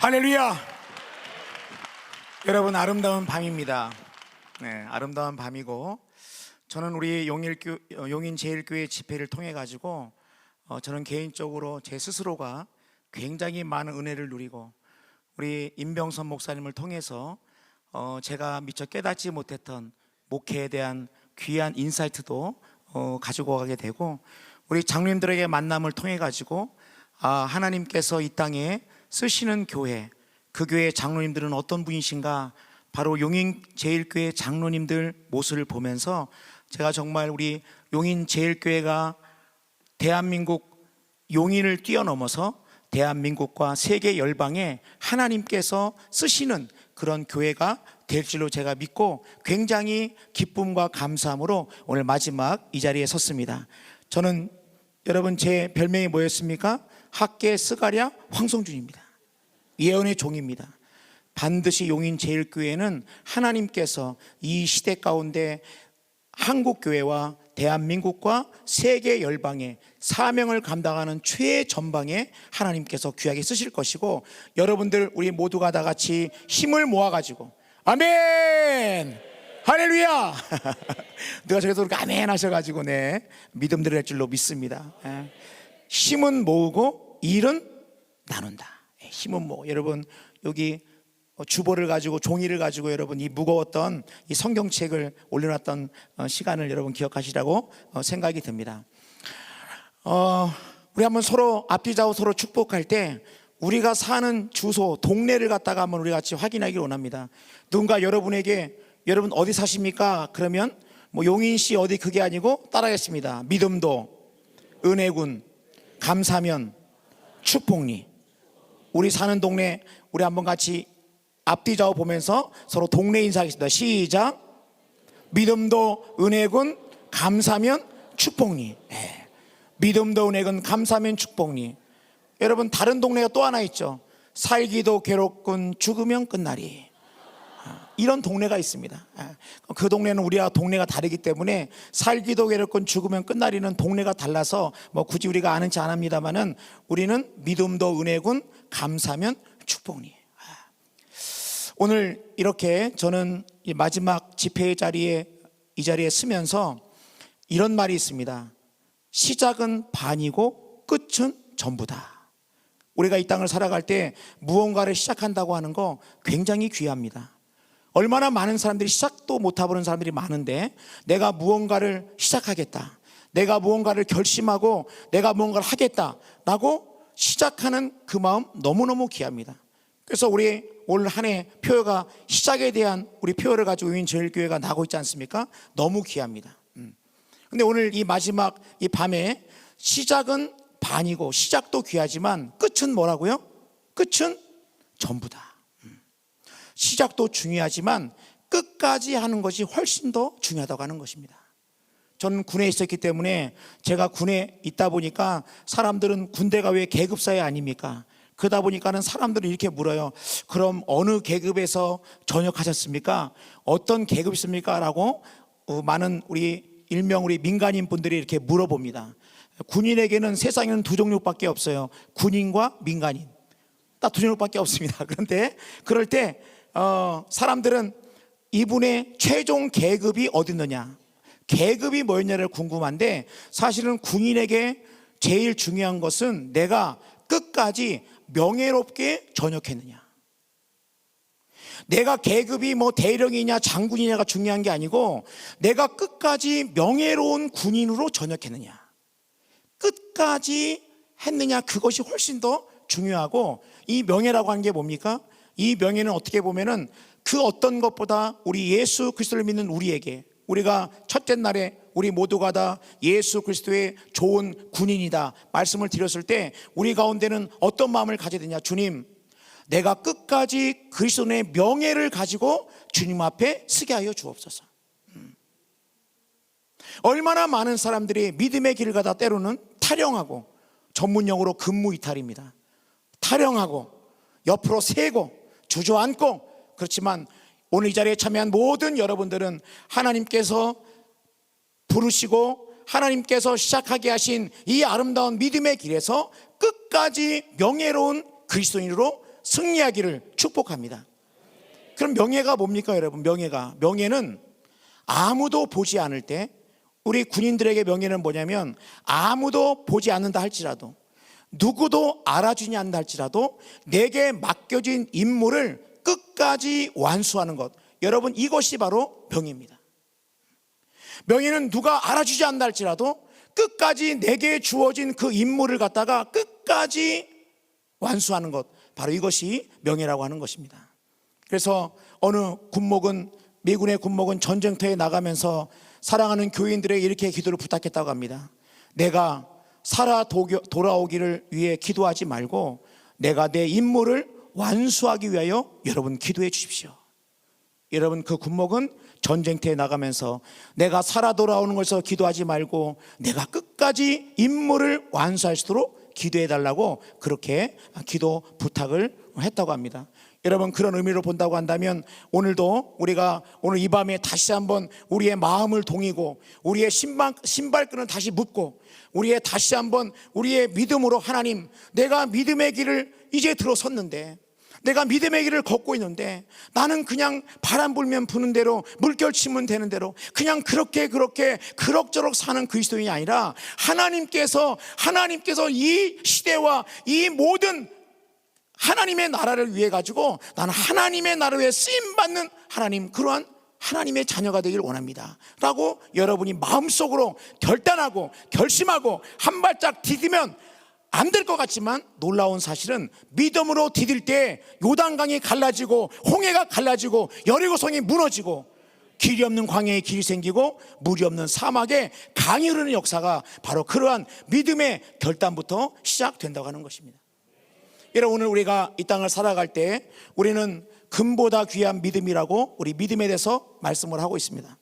할렐루야. 여러분, 아름다운 밤입니다. 네, 아름다운 밤이고, 저는 우리 용인제일교회 집회를 통해 가지고 저는 개인적으로 제 스스로가 굉장히 많은 은혜를 누리고, 우리 임병선 목사님을 통해서 제가 미처 깨닫지 못했던 목회에 대한 귀한 인사이트도 가지고 가게 되고, 우리 장로님들에게 만남을 통해 가지고 하나님께서 이 땅에 쓰시는 교회, 그 교회의 장로님들은 어떤 분이신가, 바로 용인제일교회 장로님들 모습을 보면서 제가 정말 우리 용인제일교회가 대한민국 용인을 뛰어넘어서 대한민국과 세계 열방에 하나님께서 쓰시는 그런 교회가 될 줄로 제가 믿고 굉장히 기쁨과 감사함으로 오늘 마지막 이 자리에 섰습니다. 저는 여러분, 제 별명이 뭐였습니까? 학계 스가랴 황성준입니다. 예언의 종입니다. 반드시 용인제일교회는 하나님께서 이 시대 가운데 한국교회와 대한민국과 세계 열방의 사명을 감당하는 최전방에 하나님께서 귀하게 쓰실 것이고, 여러분들 우리 모두가 다 같이 힘을 모아가지고 아멘! 할렐루야! 누가 저기서 그렇게 아멘 하셔가지고 믿음 드릴 줄로 믿습니다. 힘은 모으고 일은 나눈다. 힘은 모으고, 여러분 여기 주보를 가지고 종이를 가지고 여러분 이 무거웠던 이 성경책을 올려놨던 시간을 여러분 기억하시라고 생각이 듭니다. 우리 한번 서로 앞뒤 좌우 서로 축복할 때 우리가 사는 주소, 동네를 갖다가 한번 우리 같이 확인하기를 원합니다. 누군가 여러분에게 여러분 어디 사십니까? 그러면 뭐 용인시 어디, 그게 아니고 따라하겠습니다. 믿음도, 은혜군, 감사면, 축복리. 우리 사는 동네, 우리 한번 같이 앞뒤 좌우 보면서 서로 동네 인사하겠습니다. 시작. 믿음도, 은혜군, 감사면, 축복리. 믿음도, 은혜군, 감사면, 축복리. 여러분, 다른 동네가 또 하나 있죠. 살기도 괴롭군, 죽으면 끝나리. 이런 동네가 있습니다. 그 동네는 우리와 동네가 다르기 때문에 살기도 괴롭군, 죽으면 끝나리는 동네가 달라서 뭐 굳이 우리가 아는 지 안 합니다만은 우리는 믿음도, 은혜군, 감사면, 축복리. 오늘 이렇게 저는 이 마지막 집회의 자리에 이 자리에 서면서 이런 말이 있습니다. 시작은 반이고 끝은 전부다. 우리가 이 땅을 살아갈 때 무언가를 시작한다고 하는 거 굉장히 귀합니다. 얼마나 많은 사람들이 시작도 못해보는 사람들이 많은데, 내가 무언가를 시작하겠다, 내가 무언가를 결심하고 내가 무언가를 하겠다라고 시작하는 그 마음 너무너무 귀합니다. 그래서 우리 올 한 해 표어가 시작에 대한 우리 표어를 가지고 용인제일교회가 나고 있지 않습니까? 너무 귀합니다. 근데 오늘 이 마지막 이 밤에 시작은 반이고 시작도 귀하지만 끝은 뭐라고요? 끝은 전부다. 시작도 중요하지만 끝까지 하는 것이 훨씬 더 중요하다고 하는 것입니다. 저는 군에 있었기 때문에, 제가 군에 있다 보니까 사람들은 군대가 왜 계급사회 아닙니까? 그러다 보니까는 사람들은 이렇게 물어요. 그럼 어느 계급에서 전역하셨습니까? 어떤 계급이십니까? 라고 많은 일명 우리 민간인 분들이 이렇게 물어봅니다. 군인에게는 세상에는 두 종류밖에 없어요. 군인과 민간인. 딱 두 종류밖에 없습니다. 그런데 그럴 때 사람들은 이분의 최종 계급이 어디 있느냐, 계급이 뭐였냐를 궁금한데, 사실은 군인에게 제일 중요한 것은 내가 끝까지 명예롭게 전역했느냐. 내가 계급이 뭐 대령이냐 장군이냐가 중요한 게 아니고, 내가 끝까지 명예로운 군인으로 전역했느냐, 끝까지 했느냐, 그것이 훨씬 더 중요하고, 이 명예라고 하는 게 뭡니까? 이 명예는 어떻게 보면은 그 어떤 것보다 우리 예수 그리스도를 믿는 우리에게, 우리가 첫째 날에 우리 모두가 다 예수 그리스도의 좋은 군인이다 말씀을 드렸을 때 우리 가운데는 어떤 마음을 가져야 되냐. 주님, 내가 끝까지 그리스도의 명예를 가지고 주님 앞에 서게 하여 주옵소서. 얼마나 많은 사람들이 믿음의 길을 가다 때로는 타령하고, 전문용어로 근무이탈입니다. 타령하고 옆으로 세고 주저앉고, 그렇지만 오늘 이 자리에 참여한 모든 여러분들은 하나님께서 부르시고 하나님께서 시작하게 하신 이 아름다운 믿음의 길에서 끝까지 명예로운 그리스도인으로 승리하기를 축복합니다. 그럼 명예가 뭡니까 여러분? 명예는 아무도 보지 않을 때, 우리 군인들에게 명예는 뭐냐면 아무도 보지 않는다 할지라도, 누구도 알아주지 않는다 할지라도 내게 맡겨진 임무를 끝까지 완수하는 것, 여러분 이것이 바로 명예입니다. 명예는 누가 알아주지 않는다 할지라도 끝까지 내게 주어진 그 임무를 갖다가 끝까지 완수하는 것, 바로 이것이 명예라고 하는 것입니다. 그래서 어느 군목은, 미군의 군목은 전쟁터에 나가면서 사랑하는 교인들에게 이렇게 기도를 부탁했다고 합니다. 내가 살아 돌아오기를 위해 기도하지 말고 내가 내 임무를 완수하기 위하여 여러분 기도해 주십시오. 여러분 그 군목은 전쟁터에 나가면서 내가 살아 돌아오는 것을 기도하지 말고 내가 끝까지 임무를 완수할 수 있도록 기도해 달라고 그렇게 기도 부탁을 했다고 합니다. 여러분 그런 의미로 본다고 한다면 오늘도 우리가 오늘 이 밤에 다시 한번 우리의 마음을 동이고 우리의 신발끈을 다시 묶고 우리의 다시 한번 우리의 믿음으로, 하나님 내가 믿음의 길을 이제 들어섰는데, 내가 믿음의 길을 걷고 있는데 나는 그냥 바람 불면 부는 대로, 물결 치면 되는 대로 그냥 그렇게 그럭저럭 사는 그리스도인이 아니라 하나님께서 이 시대와 이 모든 하나님의 나라를 위해 가지고 나는 하나님의 나라를 위해 쓰임받는 하나님, 그러한 하나님의 자녀가 되길 원합니다 라고 여러분이 마음속으로 결단하고 결심하고 한 발짝 디디면 안 될 것 같지만 놀라운 사실은 믿음으로 디딜 때 요단강이 갈라지고 홍해가 갈라지고 여리고성이 무너지고 길이 없는 광야에 길이 생기고 물이 없는 사막에 강이 흐르는 역사가 바로 그러한 믿음의 결단부터 시작된다고 하는 것입니다. 여러분 오늘 우리가 이 땅을 살아갈 때 우리는 금보다 귀한 믿음이라고 우리 믿음에 대해서 말씀을 하고 있습니다.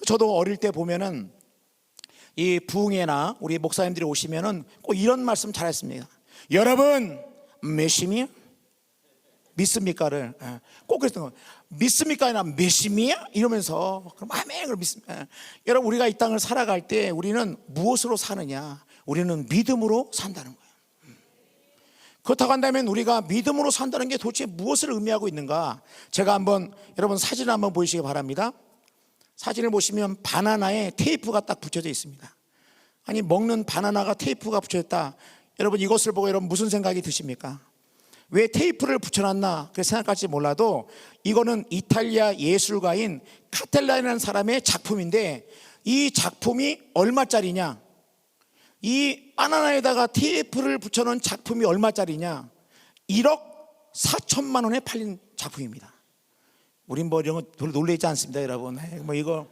저도 어릴 때 보면은 이 부흥회나 우리 목사님들이 오시면은 꼭 이런 말씀 잘했습니다. 여러분 몇심이야? 믿습니까를 꼭 그랬던 거예요. 믿습니까? 아니라 몇심이야? 이러면서 그럼 아멘 그럼 믿습니다. 여러분 우리가 이 땅을 살아갈 때 우리는 무엇으로 사느냐? 우리는 믿음으로 산다는 거예요. 그렇다고 한다면 우리가 믿음으로 산다는 게 도대체 무엇을 의미하고 있는가? 제가 한번 여러분 사진을 한번 보시기 바랍니다. 사진을 보시면 바나나에 테이프가 딱 붙여져 있습니다. 아니 먹는 바나나가 테이프가 붙여졌다. 여러분 이것을 보고 여러분 무슨 생각이 드십니까? 왜 테이프를 붙여놨나 그렇게 생각할지 몰라도 이거는 이탈리아 예술가인 카텔라라는 사람의 작품인데 이 작품이 얼마짜리냐? 이 바나나에다가 테이프를 붙여놓은 작품이 얼마짜리냐? 1억 4천만 원에 팔린 작품입니다. 우린 뭐 이런 거 별로 놀라지 않습니다, 여러분. 뭐 이거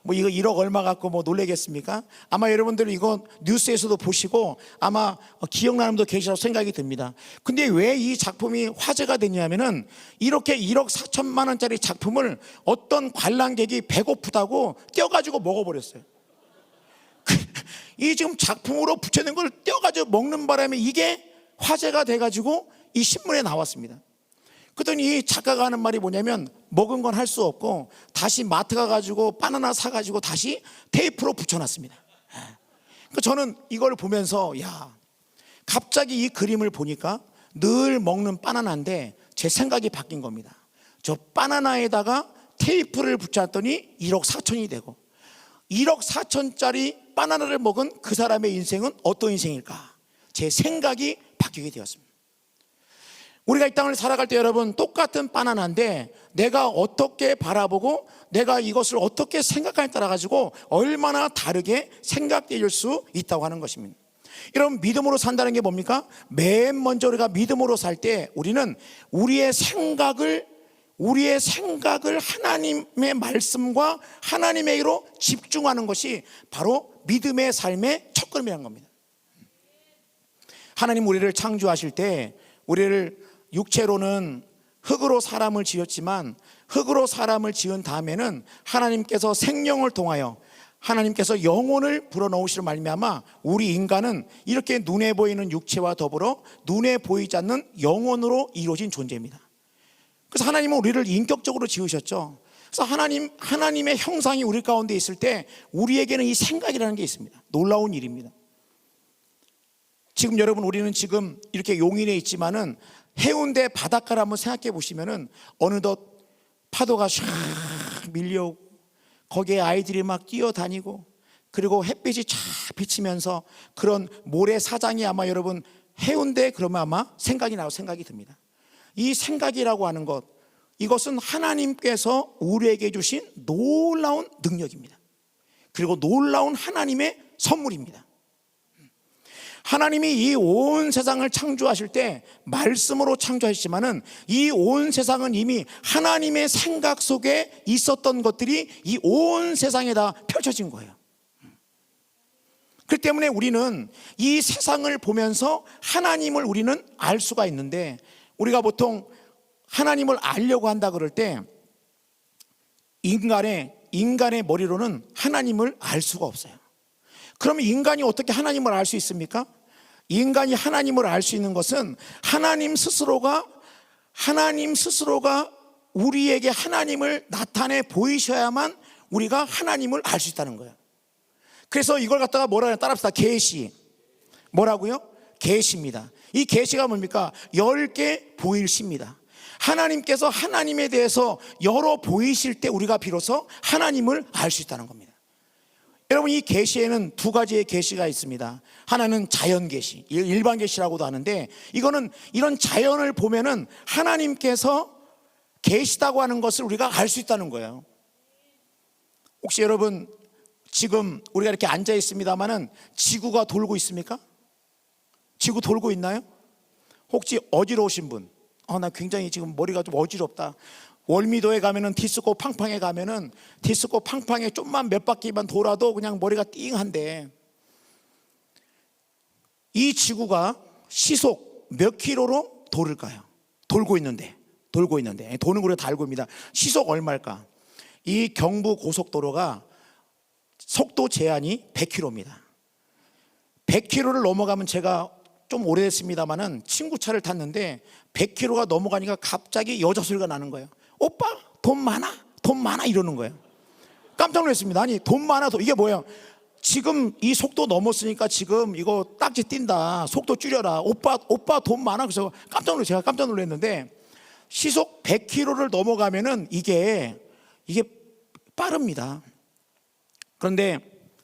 1억 얼마 갖고 뭐 놀라겠습니까? 아마 여러분들 이거 뉴스에서도 보시고 아마 기억나는 분도 계시라고 생각이 듭니다. 근데 왜 이 작품이 화제가 됐냐면은 이렇게 1억 4천만 원짜리 작품을 어떤 관람객이 배고프다고 떼어가지고 먹어버렸어요. 이 지금 작품으로 붙여낸 걸 떼어가지고 먹는 바람에 이게 화제가 돼가지고 이 신문에 나왔습니다. 그랬더니 이 작가가 하는 말이 뭐냐면 먹은 건 할 수 없고 다시 마트 가가지고 바나나 사가지고 다시 테이프로 붙여놨습니다. 그러니까 저는 이걸 보면서 갑자기 이 그림을 보니까 늘 먹는 바나나인데 제 생각이 바뀐 겁니다. 저 바나나에다가 테이프를 붙였더니 1억 4천이 되고 1억 4천짜리 바나나를 먹은 그 사람의 인생은 어떤 인생일까? 제 생각이 바뀌게 되었습니다. 우리가 이 땅을 살아갈 때 여러분 똑같은 바나나인데 내가 어떻게 바라보고 내가 이것을 어떻게 생각하냐에 따라 가지고 얼마나 다르게 생각될 수 있다고 하는 것입니다. 여러분 믿음으로 산다는 게 뭡니까? 맨 먼저 우리가 믿음으로 살 때 우리는 우리의 생각을 하나님의 말씀과 하나님에게로 집중하는 것이 바로 믿음의 삶의 첫걸음이라는 겁니다. 하나님 우리를 창조하실 때 우리를 육체로는 흙으로 사람을 지었지만 흙으로 사람을 지은 다음에는 하나님께서 생명을 통하여 하나님께서 영혼을 불어넣으시려 말미암아 우리 인간은 이렇게 눈에 보이는 육체와 더불어 눈에 보이지 않는 영혼으로 이루어진 존재입니다. 그래서 하나님은 우리를 인격적으로 지으셨죠. 그래서 하나님의 형상이 우리 가운데 있을 때 우리에게는 이 생각이라는 게 있습니다. 놀라운 일입니다. 지금 여러분 우리는 지금 이렇게 용인에 있지만은 해운대 바닷가를 한번 생각해 보시면은 어느덧 파도가 샥 밀려오고 거기에 아이들이 막 뛰어다니고 그리고 햇빛이 쫙 비치면서 그런 모래사장이 아마 여러분 해운대 그러면 아마 생각이 나고 생각이 듭니다. 이 생각이라고 하는 것, 이것은 하나님께서 우리에게 주신 놀라운 능력입니다. 그리고 놀라운 하나님의 선물입니다. 하나님이 이 온 세상을 창조하실 때 말씀으로 창조하셨지만은 이 온 세상은 이미 하나님의 생각 속에 있었던 것들이 이 온 세상에 다 펼쳐진 거예요. 그렇기 때문에 우리는 이 세상을 보면서 하나님을 우리는 알 수가 있는데, 우리가 보통 하나님을 알려고 한다 그럴 때 인간의 머리로는 하나님을 알 수가 없어요. 그러면 인간이 어떻게 하나님을 알 수 있습니까? 인간이 하나님을 알 수 있는 것은 하나님 스스로가 우리에게 하나님을 나타내 보이셔야만 우리가 하나님을 알 수 있다는 거예요. 그래서 이걸 갖다가 뭐라 해요? 따라합시다. 계시. 뭐라고요? 계시입니다. 이 계시가 뭡니까? 10개 보일시입니다. 하나님께서 하나님에 대해서 열어 보이실 때 우리가 비로소 하나님을 알 수 있다는 겁니다. 여러분, 이 계시에는 두 가지의 계시가 있습니다. 하나는 자연 계시, 일반 계시라고도 하는데, 이거는 이런 자연을 보면은 하나님께서 계시다고 하는 것을 우리가 알 수 있다는 거예요. 혹시 여러분 지금 우리가 이렇게 앉아 있습니다만은 지구가 돌고 있습니까? 지구 돌고 있나요? 혹시 어지러우신 분? 나 굉장히 지금 머리가 좀 어지럽다. 월미도에 가면은 디스코 팡팡에 가면은 디스코 팡팡에 좀만 몇 바퀴만 돌아도 그냥 머리가 띵한데, 이 지구가 시속 몇 킬로로 돌을까요? 돌고 있는데 도는 거를 다 알고 있습니다. 시속 얼마일까? 이 경부 고속도로가 속도 제한이 100km입니다. 100km를 넘어가면, 제가 좀 오래됐습니다만은 친구 차를 탔는데 100km가 넘어가니까 갑자기 여자 소리가 나는 거예요. 오빠 돈 많아 이러는 거예요. 깜짝 놀랐습니다. 아니 돈 많아, 이게 뭐예요? 지금 이 속도 넘었으니까 지금 이거 딱지 띈다, 속도 줄여라, 오빠 돈 많아. 그래서 제가 깜짝 놀랐는데, 시속 100km를 넘어가면은 이게 빠릅니다. 그런데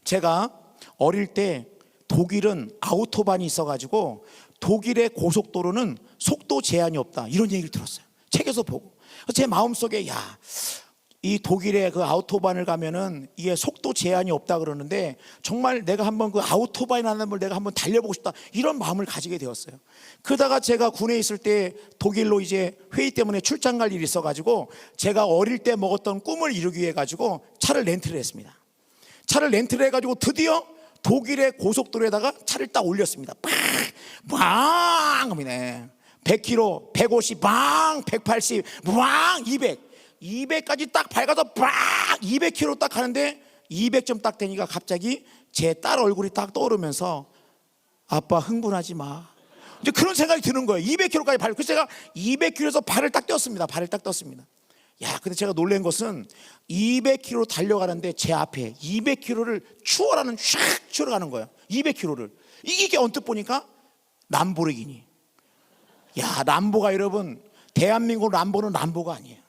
제가 어릴 때 독일은 아우토반이 있어가지고 독일의 고속도로는 속도 제한이 없다, 이런 얘기를 들었어요. 책에서 보고. 제 마음속에 이 독일의 그 아우토반을 가면은 이게 속도 제한이 없다 그러는데, 정말 내가 한번 그 아우토반이라는 걸 내가 한번 달려보고 싶다, 이런 마음을 가지게 되었어요. 그러다가 제가 군에 있을 때 독일로 이제 회의 때문에 출장 갈 일이 있어가지고 제가 어릴 때 먹었던 꿈을 이루기 위해 가지고 차를 렌트를 했습니다. 차를 렌트를 해가지고 드디어 독일의 고속도로에다가 차를 딱 올렸습니다. 빵! 하면 100km, 150, 빵! 180, 빵! 200까지 딱 밝아서 빵! 200km 딱 가는데 200점 딱 되니까 갑자기 제 딸 얼굴이 딱 떠오르면서, 아빠 흥분하지 마, 이제 그런 생각이 드는 거예요. 200km까지 그래서 제가 200km에서 발을 딱 떴습니다. 근데 제가 놀란 것은 200km 달려가는데 제 앞에 200km를 추월하는, 쫙 추월하는 거예요. 200km를. 이게 언뜻 보니까 람보르기니. 람보가, 여러분, 대한민국 람보는 람보가 아니에요.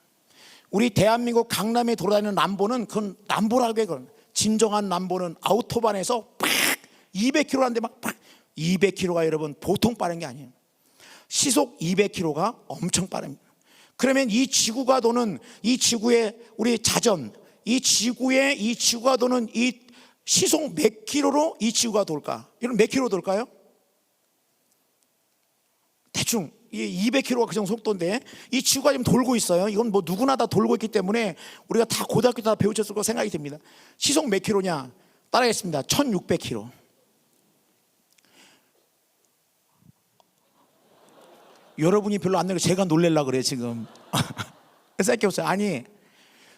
우리 대한민국 강남에 돌아다니는 람보는 그건 람보라고 해요. 진정한 람보는 아우토반에서 팍 200km 하는데 막 200km가 여러분 보통 빠른 게 아니에요. 시속 200km가 엄청 빠릅니다. 그러면 이 지구가 도는, 이 지구의 우리 자전, 이 지구가 도는 이 시속 몇 킬로로 이 지구가 돌까? 이런 몇 킬로 돌까요? 대충 200km가 그 정도 속도인데, 이 지구가 지금 돌고 있어요. 이건 뭐 누구나 다 돌고 있기 때문에 우리가 다 고등학교 때 다 배우셨을 거 생각이 듭니다. 시속 몇 킬로냐? 따라하겠습니다. 1600km. 여러분이 별로 안 내고 제가 놀래려고 그래요 지금. 생각해보세요. 아니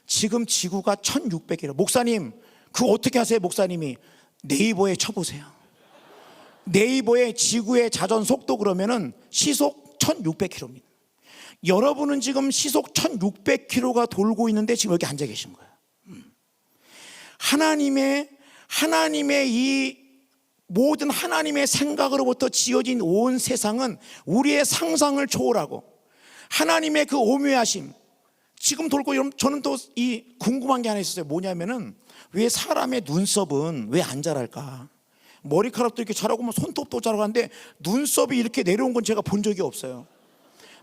지금 지구가 1600km. 목사님 그거 어떻게 하세요? 목사님이 네이버에 쳐보세요. 네이버에 지구의 자전 속도 그러면은 시속 1600km입니다. 여러분은 지금 시속 1600km가 돌고 있는데 지금 여기 앉아 계신 거예요. 하나님의 이 모든 하나님의 생각으로부터 지어진 온 세상은 우리의 상상을 초월하고 하나님의 그 오묘하심, 지금 돌고 저는 또 이 궁금한 게 하나 있었어요. 뭐냐면은 왜 사람의 눈썹은 왜 안 자랄까? 머리카락도 이렇게 자라고 뭐 손톱도 자라고 하는데 눈썹이 이렇게 내려온 건 제가 본 적이 없어요.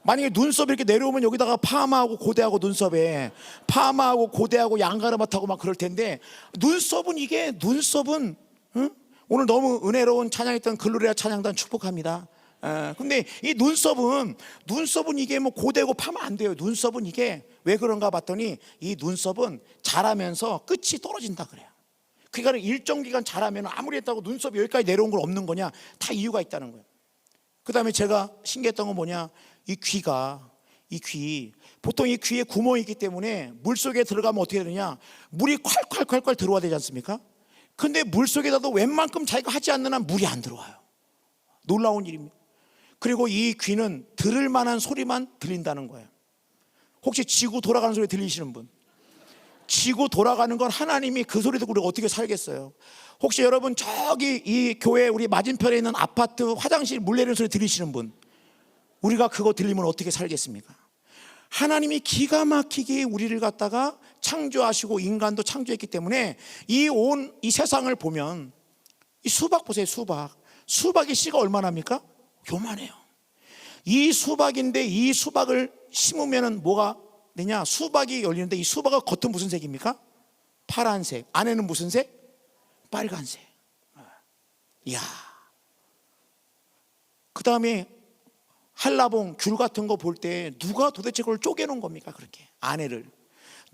만약에 눈썹이 이렇게 내려오면 여기다가 파마하고 고데하고 눈썹에 파마하고 고데하고 양가르마타고 막 그럴 텐데 눈썹은 응? 오늘 너무 은혜로운 찬양했던 글로리아 찬양단 축복합니다. 근데 이 눈썹은 이게 뭐 고데고 파마 안 돼요. 눈썹은 이게 왜 그런가 봤더니 이 눈썹은 자라면서 끝이 떨어진다 그래요. 그러니까 일정 기간 자라면 아무리 했다고 눈썹이 여기까지 내려온 건 없는 거냐? 다 이유가 있다는 거예요. 그 다음에 제가 신기했던 건 뭐냐? 이 귀 보통 이 귀에 구멍이 있기 때문에 물속에 들어가면 어떻게 되느냐? 물이 콸콸콸콸 들어와야 되지 않습니까? 근데 물속에다도 웬만큼 자기가 하지 않는 한 물이 안 들어와요. 놀라운 일입니다. 그리고 이 귀는 들을 만한 소리만 들린다는 거예요. 혹시 지구 돌아가는 소리 들리시는 분? 지구 돌아가는 건 하나님이 그 소리 듣고 우리가 어떻게 살겠어요? 혹시 여러분 저기 이 교회 우리 맞은편에 있는 아파트 화장실 물 내리는 소리 들리시는 분? 우리가 그거 들리면 어떻게 살겠습니까? 하나님이 기가 막히게 우리를 갖다가 창조하시고 인간도 창조했기 때문에 이 세상을 보면 이 수박 보세요. 수박의 씨가 얼마나 합니까? 요만해요. 이 수박인데 이 수박을 심으면은 뭐가 되냐? 수박이 열리는데 이 수박의 겉은 무슨 색입니까? 파란색. 안에는 무슨 색? 빨간색. 이야. 그 다음에 한라봉, 귤 같은 거 볼 때 누가 도대체 그걸 쪼개놓은 겁니까? 그렇게 안에를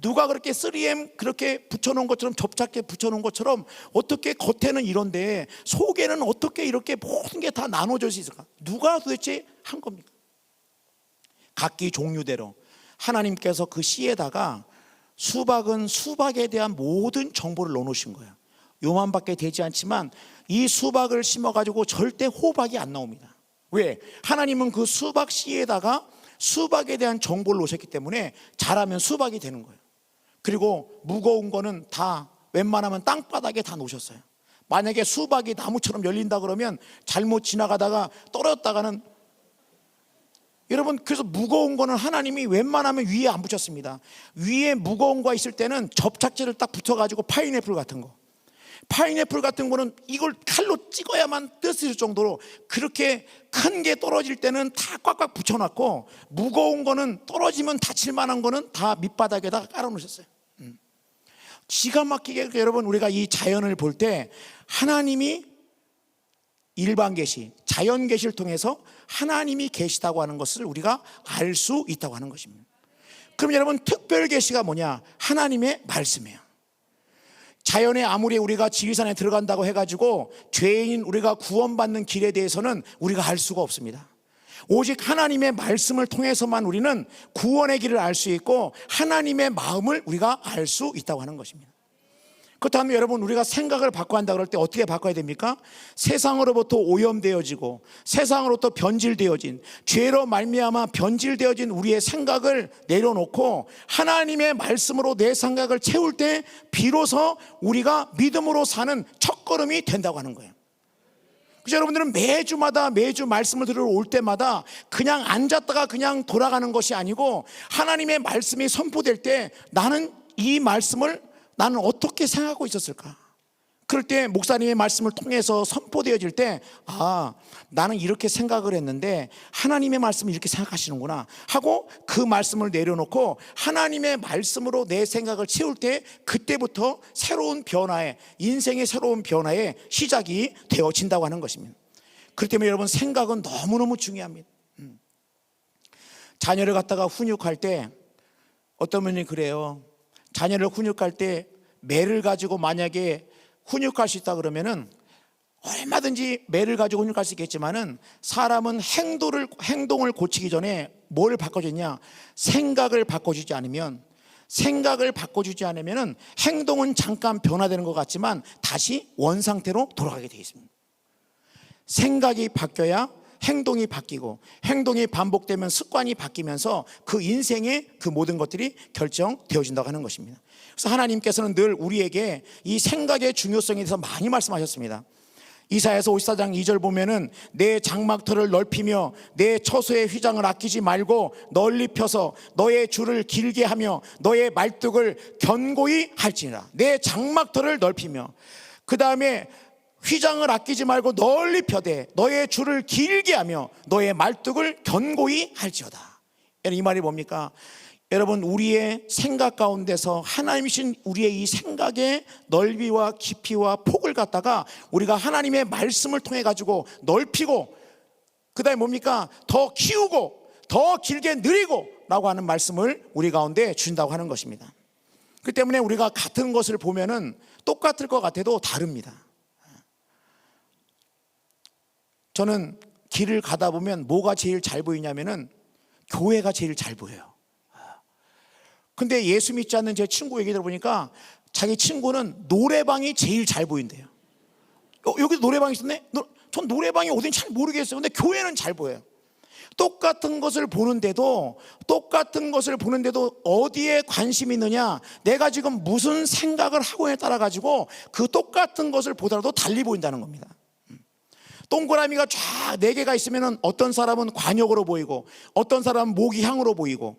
누가 그렇게 3M 그렇게 붙여놓은 것처럼 접착제 붙여놓은 것처럼 어떻게 겉에는 이런데 속에는 어떻게 이렇게 모든 게 다 나눠질 수 있을까? 누가 도대체 한 겁니까? 각기 종류대로 하나님께서 그 씨에다가 수박은 수박에 대한 모든 정보를 넣어놓으신 거예요. 요만밖에 되지 않지만 이 수박을 심어가지고 절대 호박이 안 나옵니다. 왜? 하나님은 그 수박 씨에다가 수박에 대한 정보를 놓으셨기 때문에 자라면 수박이 되는 거예요. 그리고 무거운 거는 다 웬만하면 땅바닥에 다 놓으셨어요. 만약에 수박이 나무처럼 열린다 그러면 잘못 지나가다가 떨어졌다가는 여러분, 그래서 무거운 거는 하나님이 웬만하면 위에 안 붙였습니다. 위에 무거운 거 있을 때는 접착제를 딱 붙여가지고 파인애플 같은 거는 이걸 칼로 찍어야만 뜯을 정도로 그렇게 큰 게 떨어질 때는 다 꽉꽉 붙여놨고 무거운 거는 떨어지면 다칠 만한 거는 다 밑바닥에다가 깔아놓으셨어요. 기가 막히게 여러분 우리가 이 자연을 볼 때 하나님이 일반 계시, 자연 계시를 통해서 하나님이 계시다고 하는 것을 우리가 알 수 있다고 하는 것입니다. 그럼 여러분 특별 계시가 뭐냐? 하나님의 말씀이에요. 자연에 아무리 우리가 지리산에 들어간다고 해가지고 죄인 우리가 구원받는 길에 대해서는 우리가 알 수가 없습니다. 오직 하나님의 말씀을 통해서만 우리는 구원의 길을 알 수 있고 하나님의 마음을 우리가 알 수 있다고 하는 것입니다. 그렇다면 여러분 우리가 생각을 바꿔야 한다 그럴 때 어떻게 바꿔야 됩니까? 세상으로부터 오염되어지고 세상으로부터 변질되어진 죄로 말미암아 변질되어진 우리의 생각을 내려놓고 하나님의 말씀으로 내 생각을 채울 때 비로소 우리가 믿음으로 사는 첫걸음이 된다고 하는 거예요. 그래서 여러분들은 매주 말씀을 들으러 올 때마다 그냥 앉았다가 그냥 돌아가는 것이 아니고 하나님의 말씀이 선포될 때 나는 이 말씀을 나는 어떻게 생각하고 있었을까? 그럴 때 목사님의 말씀을 통해서 선포되어질 때 나는 이렇게 생각을 했는데 하나님의 말씀을 이렇게 생각하시는구나 하고 그 말씀을 내려놓고 하나님의 말씀으로 내 생각을 채울 때 그때부터 새로운 변화의 인생의 새로운 변화의 시작이 되어진다고 하는 것입니다. 그렇기 때문에 여러분 생각은 너무너무 중요합니다. 자녀를 갖다가 훈육할 때 어떤 분이 그래요. 자녀를 훈육할 때 매를 가지고 만약에 훈육할 수 있다 그러면은 얼마든지 매를 가지고 훈육할 수 있겠지만은 사람은 행동을 고치기 전에 뭘 바꿔주냐? 생각을 바꿔주지 않으면은 행동은 잠깐 변화되는 것 같지만 다시 원상태로 돌아가게 되어 있습니다. 생각이 바뀌어야 행동이 바뀌고 행동이 반복되면 습관이 바뀌면서 그 인생의 그 모든 것들이 결정되어진다고 하는 것입니다. 그래서 하나님께서는 늘 우리에게 이 생각의 중요성에 대해서 많이 말씀하셨습니다. 이사야서 54장 2절 보면은 내 장막터를 넓히며 내 처소의 휘장을 아끼지 말고 널리 펴서 너의 줄을 길게 하며 너의 말뚝을 견고히 할지니라. 내 장막터를 넓히며, 그 다음에 휘장을 아끼지 말고 널리 펴되 너의 줄을 길게 하며 너의 말뚝을 견고히 할지어다. 이 말이 뭡니까? 여러분, 우리의 생각 가운데서 하나님이신 우리의 이 생각의 넓이와 깊이와 폭을 갖다가 우리가 하나님의 말씀을 통해 가지고 넓히고, 그 다음에 뭡니까? 더 키우고 더 길게 늘리고 라고 하는 말씀을 우리 가운데 주신다고 하는 것입니다. 그 때문에 우리가 같은 것을 보면은 똑같을 것 같아도 다릅니다. 저는 길을 가다 보면 뭐가 제일 잘 보이냐면은 교회가 제일 잘 보여요. 근데 예수 믿지 않는 제 친구 얘기 들어보니까 자기 친구는 노래방이 제일 잘 보인대요. 여기도 노래방이 있었네? 전 노래방이 어딘지 잘 모르겠어요. 근데 교회는 잘 보여요. 똑같은 것을 보는데도 어디에 관심이 있느냐, 내가 지금 무슨 생각을 하고에 따라 가지고 그 똑같은 것을 보더라도 달리 보인다는 겁니다. 동그라미가 쫙 4개가 있으면 어떤 사람은 관역으로 보이고 어떤 사람은 모기향으로 보이고,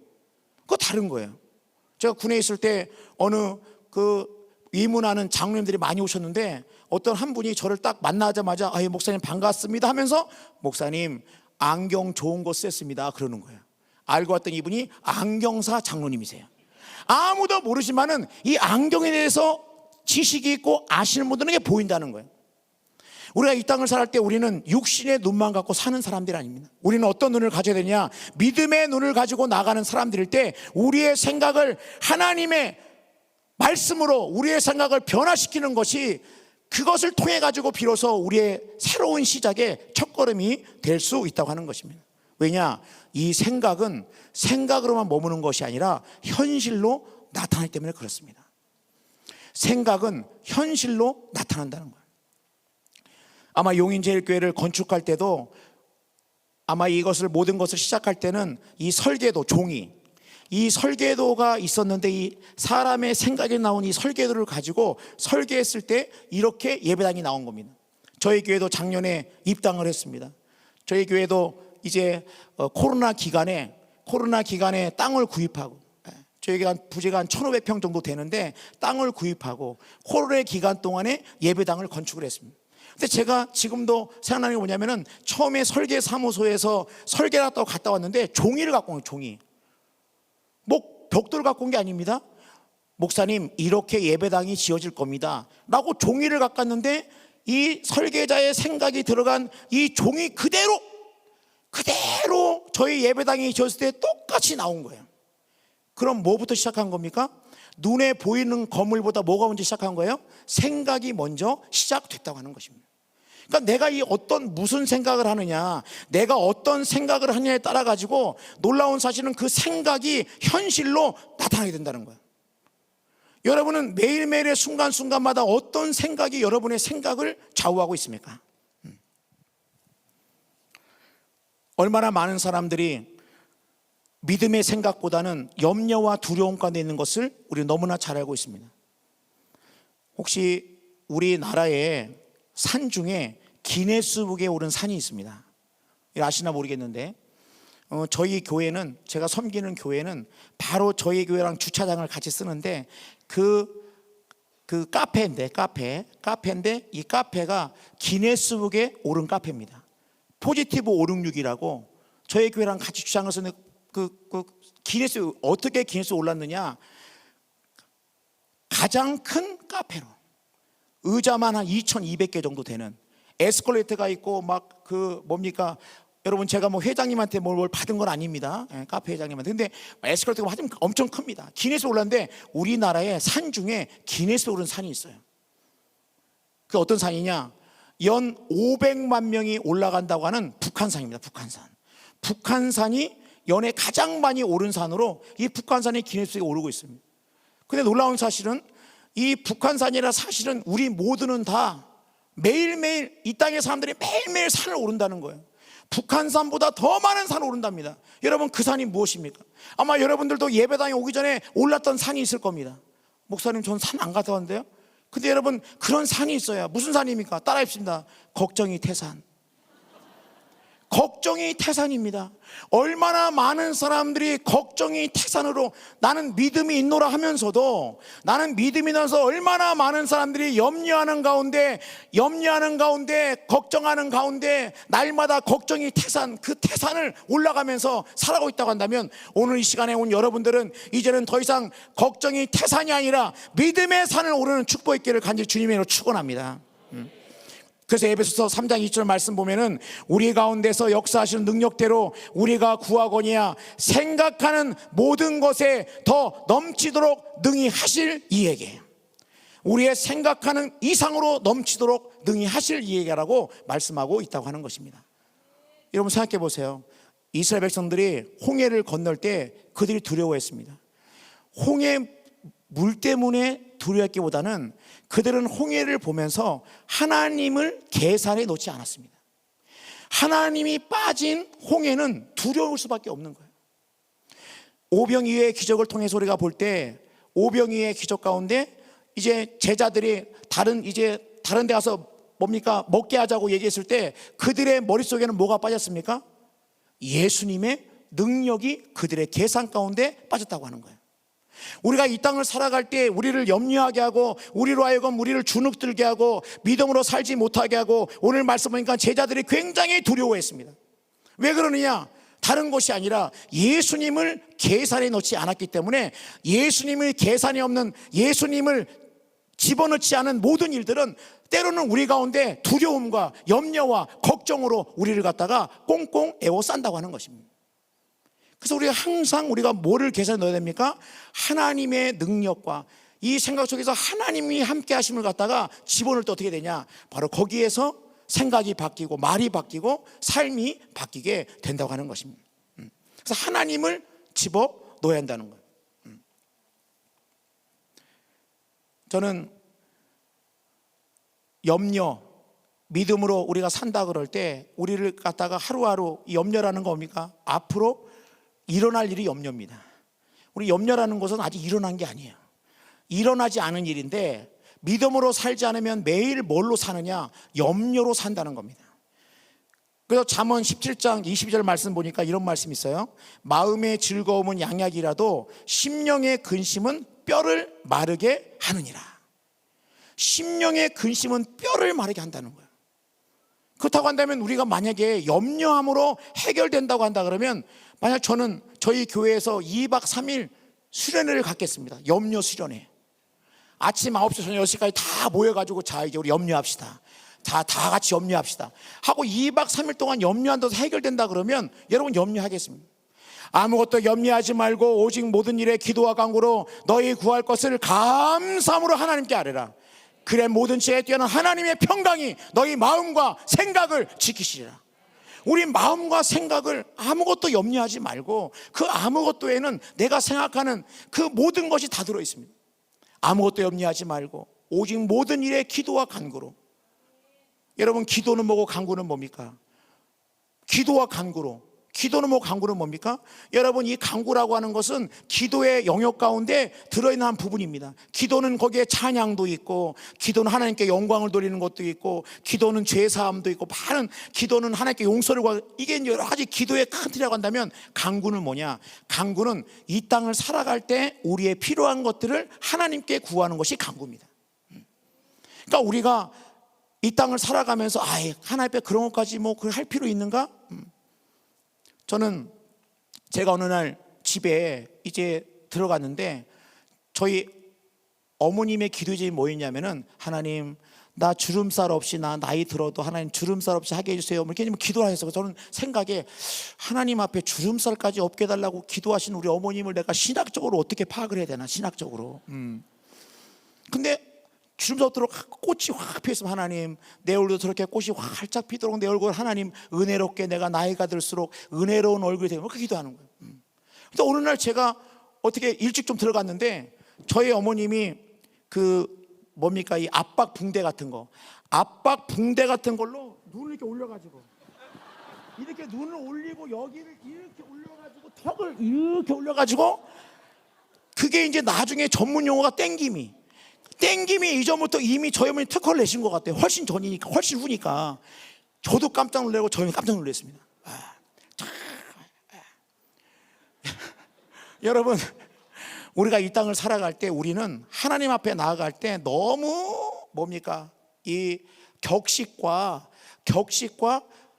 그거 다른 거예요. 제가 군에 있을 때 어느 그 위문하는 장로님들이 많이 오셨는데 어떤 한 분이 저를 딱 만나자마자 아유 목사님 반갑습니다 하면서 목사님 안경 좋은 거 썼습니다 그러는 거예요. 알고 봤더니 이분이 안경사 장로님이세요. 아무도 모르지만은 이 안경에 대해서 지식이 있고 아시는 분들은 이게 보인다는 거예요. 우리가 이 땅을 살 때 우리는 육신의 눈만 갖고 사는 사람들이 아닙니다. 우리는 어떤 눈을 가져야 되냐? 믿음의 눈을 가지고 나가는 사람들일 때 우리의 생각을 하나님의 말씀으로 우리의 생각을 변화시키는 것이, 그것을 통해 가지고 비로소 우리의 새로운 시작의 첫걸음이 될 수 있다고 하는 것입니다. 왜냐? 이 생각은 생각으로만 머무는 것이 아니라 현실로 나타나기 때문에 그렇습니다. 생각은 현실로 나타난다는 거예요. 아마 용인제일교회를 건축할 때도 아마 이것을 모든 것을 시작할 때는 이 설계도 종이, 이 설계도가 있었는데 이 사람의 생각에 나온 이 설계도를 가지고 설계했을 때 이렇게 예배당이 나온 겁니다. 저희 교회도 작년에 입당을 했습니다. 저희 교회도 이제 코로나 기간에 땅을 구입하고, 저희가 부지가 한 1,500평 정도 되는데 땅을 구입하고 코로나 기간 동안에 예배당을 건축을 했습니다. 근데 제가 지금도 생각나는 게 뭐냐면은 처음에 설계 사무소에서 설계를 했다고 갔다 왔는데 종이를 갖고 온 거예요. 종이. 뭐 벽돌을 갖고 온 게 아닙니다. 목사님 이렇게 예배당이 지어질 겁니다 라고 종이를 갖고 왔는데 이 설계자의 생각이 들어간 이 종이 그대로 저희 예배당이 지었을 때 똑같이 나온 거예요. 그럼 뭐부터 시작한 겁니까? 눈에 보이는 건물보다 뭐가 먼저 시작한 거예요? 생각이 먼저 시작됐다고 하는 것입니다. 그러니까 내가 무슨 생각을 하느냐, 내가 어떤 생각을 하느냐에 따라 가지고 놀라운 사실은 그 생각이 현실로 나타나게 된다는 거예요. 여러분은 매일매일의 순간순간마다 어떤 생각이 여러분의 생각을 좌우하고 있습니까? 얼마나 많은 사람들이 믿음의 생각보다는 염려와 두려움 가운데 있는 것을 우리 너무나 잘 알고 있습니다. 혹시 우리나라에 산 중에 기네스북에 오른 산이 있습니다. 아시나 모르겠는데 저희 교회는, 제가 섬기는 교회는 바로 저희 교회랑 주차장을 같이 쓰는데 그 카페인데 이 카페가 기네스북에 오른 카페입니다. 포지티브 566이라고 저희 교회랑 같이 주차장을 쓰는 기네스, 어떻게 기네스에 올랐느냐, 가장 큰 카페로 의자만 한 2,200개 정도 되는, 에스컬레이터가 있고 막 여러분 제가 뭐 회장님한테 뭘 받은 건 아닙니다. 카페 회장님한테. 근데 에스컬레이터가 엄청 큽니다. 기네스에 올랐는데 우리나라에 산 중에 기네스에 오른 산이 있어요. 그 어떤 산이냐? 연 500만 명이 올라간다고 하는 북한산입니다. 북한산이 연에 가장 많이 오른 산으로 이 북한산이 기네스에 오르고 있습니다. 근데 놀라운 사실은 이 북한산이라 사실은 우리 모두는 다 매일매일 이 땅의 사람들이 매일매일 산을 오른다는 거예요. 북한산보다 더 많은 산을 오른답니다. 여러분 그 산이 무엇입니까? 아마 여러분들도 예배당에 오기 전에 올랐던 산이 있을 겁니다. 목사님 전 산 안 갔다 왔는데요. 근데 여러분, 그런 산이 있어요. 무슨 산입니까? 따라 합시다. 걱정이 태산. 걱정이 태산입니다. 얼마나 많은 사람들이 걱정이 태산으로 나는 믿음이 있노라 하면서도, 나는 믿음이 나서 얼마나 많은 사람들이 염려하는 가운데 걱정하는 가운데 날마다 걱정이 태산, 그 태산을 올라가면서 살아가고 있다고 한다면, 오늘 이 시간에 온 여러분들은 이제는 더 이상 걱정이 태산이 아니라 믿음의 산을 오르는 축복 있기를 간절히 주님의 이름으로 축원합니다. 그래서 에베소서 3장 2절 말씀 보면은, 우리 가운데서 역사하시는 능력대로 우리가 구하거니와 생각하는 모든 것에 더 넘치도록 능히 하실 이에게, 우리의 생각하는 이상으로 넘치도록 능히 하실 이에게라고 말씀하고 있다고 하는 것입니다. 여러분 생각해 보세요. 이스라엘 백성들이 홍해를 건널 때 그들이 두려워했습니다. 홍해 물 때문에 두려웠기보다는 그들은 홍해를 보면서 하나님을 계산해 놓지 않았습니다. 하나님이 빠진 홍해는 두려울 수밖에 없는 거예요. 오병이어의 기적을 통해서 우리가 볼 때, 오병이어의 기적 가운데 이제 제자들이 다른 데 가서 뭡니까? 먹게 하자고 얘기했을 때 그들의 머릿속에는 뭐가 빠졌습니까? 예수님의 능력이 그들의 계산 가운데 빠졌다고 하는 거예요. 우리가 이 땅을 살아갈 때 우리를 염려하게 하고, 우리로 하여금 우리를 주눅들게 하고 믿음으로 살지 못하게 하고, 오늘 말씀 보니까 제자들이 굉장히 두려워했습니다. 왜 그러느냐? 다른 것이 아니라 예수님을 계산에 넣지 않았기 때문에, 예수님의 계산이 없는, 예수님을 집어넣지 않은 모든 일들은 때로는 우리 가운데 두려움과 염려와 걱정으로 우리를 갖다가 꽁꽁 에워싼다고 하는 것입니다. 그래서 우리가 항상 우리가 뭐를 계산에 넣어야 됩니까? 하나님의 능력과 이 생각 속에서 하나님이 함께 하심을 갖다가 집어넣을 때 어떻게 되냐? 바로 거기에서 생각이 바뀌고 말이 바뀌고 삶이 바뀌게 된다고 하는 것입니다. 그래서 하나님을 집어넣어야 한다는 거예요. 저는 염려, 믿음으로 우리가 산다 그럴 때 우리를 갖다가 하루하루, 이 염려라는 거 뭡니까? 앞으로 일어날 일이 염려입니다. 우리 염려라는 것은 아직 일어난 게 아니에요. 일어나지 않은 일인데, 믿음으로 살지 않으면 매일 뭘로 사느냐? 염려로 산다는 겁니다. 그래서 잠언 17장 22절 말씀 보니까 이런 말씀이 있어요. 마음의 즐거움은 양약이라도 심령의 근심은 뼈를 마르게 하느니라. 심령의 근심은 뼈를 마르게 한다는 거예요. 그렇다고 한다면 우리가 만약에 염려함으로 해결된다고 한다 그러면, 만약 저는 저희 교회에서 2박 3일 수련회를 갖겠습니다. 염려 수련회. 아침 9시, 저녁 10시까지 다 모여가지고, 자 이제 우리 염려합시다. 다 같이 염려합시다 하고 2박 3일 동안 염려한다고 해결된다 그러면 여러분 염려하겠습니다. 아무것도 염려하지 말고 오직 모든 일에 기도와 간구로 너희 구할 것을 감사함으로 하나님께 아뢰라. 그래 모든 지혜에 뛰어난 하나님의 평강이 너희 마음과 생각을 지키시리라. 우리 마음과 생각을 아무것도 염려하지 말고, 그 아무것도에는 내가 생각하는 그 모든 것이 다 들어 있습니다. 아무것도 염려하지 말고 오직 모든 일에 기도와 간구로. 여러분, 기도는 뭐고 간구는 뭡니까? 기도와 간구로. 기도는 뭐, 간구는 뭡니까? 여러분, 이 간구라고 하는 것은 기도의 영역 가운데 들어있는 한 부분입니다. 기도는 거기에 찬양도 있고, 기도는 하나님께 영광을 돌리는 것도 있고, 기도는 죄사함도 있고, 많은 기도는 하나님께 용서를 구하고, 이게 여러 가지 기도의 큰 틀이라고 한다면, 간구는 뭐냐? 간구는 이 땅을 살아갈 때 우리의 필요한 것들을 하나님께 구하는 것이 간구입니다. 그러니까 우리가 이 땅을 살아가면서 하나님 앞에 그런 것까지 뭐 할 필요 있는가? 저는 제가 어느 날 집에 이제 들어갔는데, 저희 어머님의 기도 제목이 뭐였냐면은, 하나님 나 주름살 없이, 나 나이 들어도 하나님 주름살 없이 하게 해주세요, 이렇게 기도를 하셨어요. 저는 생각에, 하나님 앞에 주름살까지 없게 해달라고 기도하신 우리 어머님을 내가 신학적으로 어떻게 파악을 해야 되나, 신학적으로. 근데 주름살 없도록 꽃이 확 피었으면, 하나님 내 얼굴도 저렇게 꽃이 활짝 피도록 내 얼굴 하나님 은혜롭게, 내가 나이가 들수록 은혜로운 얼굴이 되고, 그렇게 기도하는 거예요. 근데 어느 날 제가 어떻게 일찍 좀 들어갔는데, 저희 어머님이 이 압박 붕대 같은 걸로 눈을 이렇게 올려가지고, 이렇게 눈을 올리고 여기를 이렇게 올려가지고 턱을 이렇게 올려가지고, 그게 이제 나중에 전문 용어가 땡김이, 땡김이 이전부터 이미 저희 어머니 특허를 내신 것 같아요. 훨씬 전이니까, 훨씬 후니까. 저도 깜짝 놀라고 저희 깜짝 놀랐습니다. 여러분, 우리가 이 땅을 살아갈 때 우리는 하나님 앞에 나아갈 때 너무 뭡니까? 이 격식과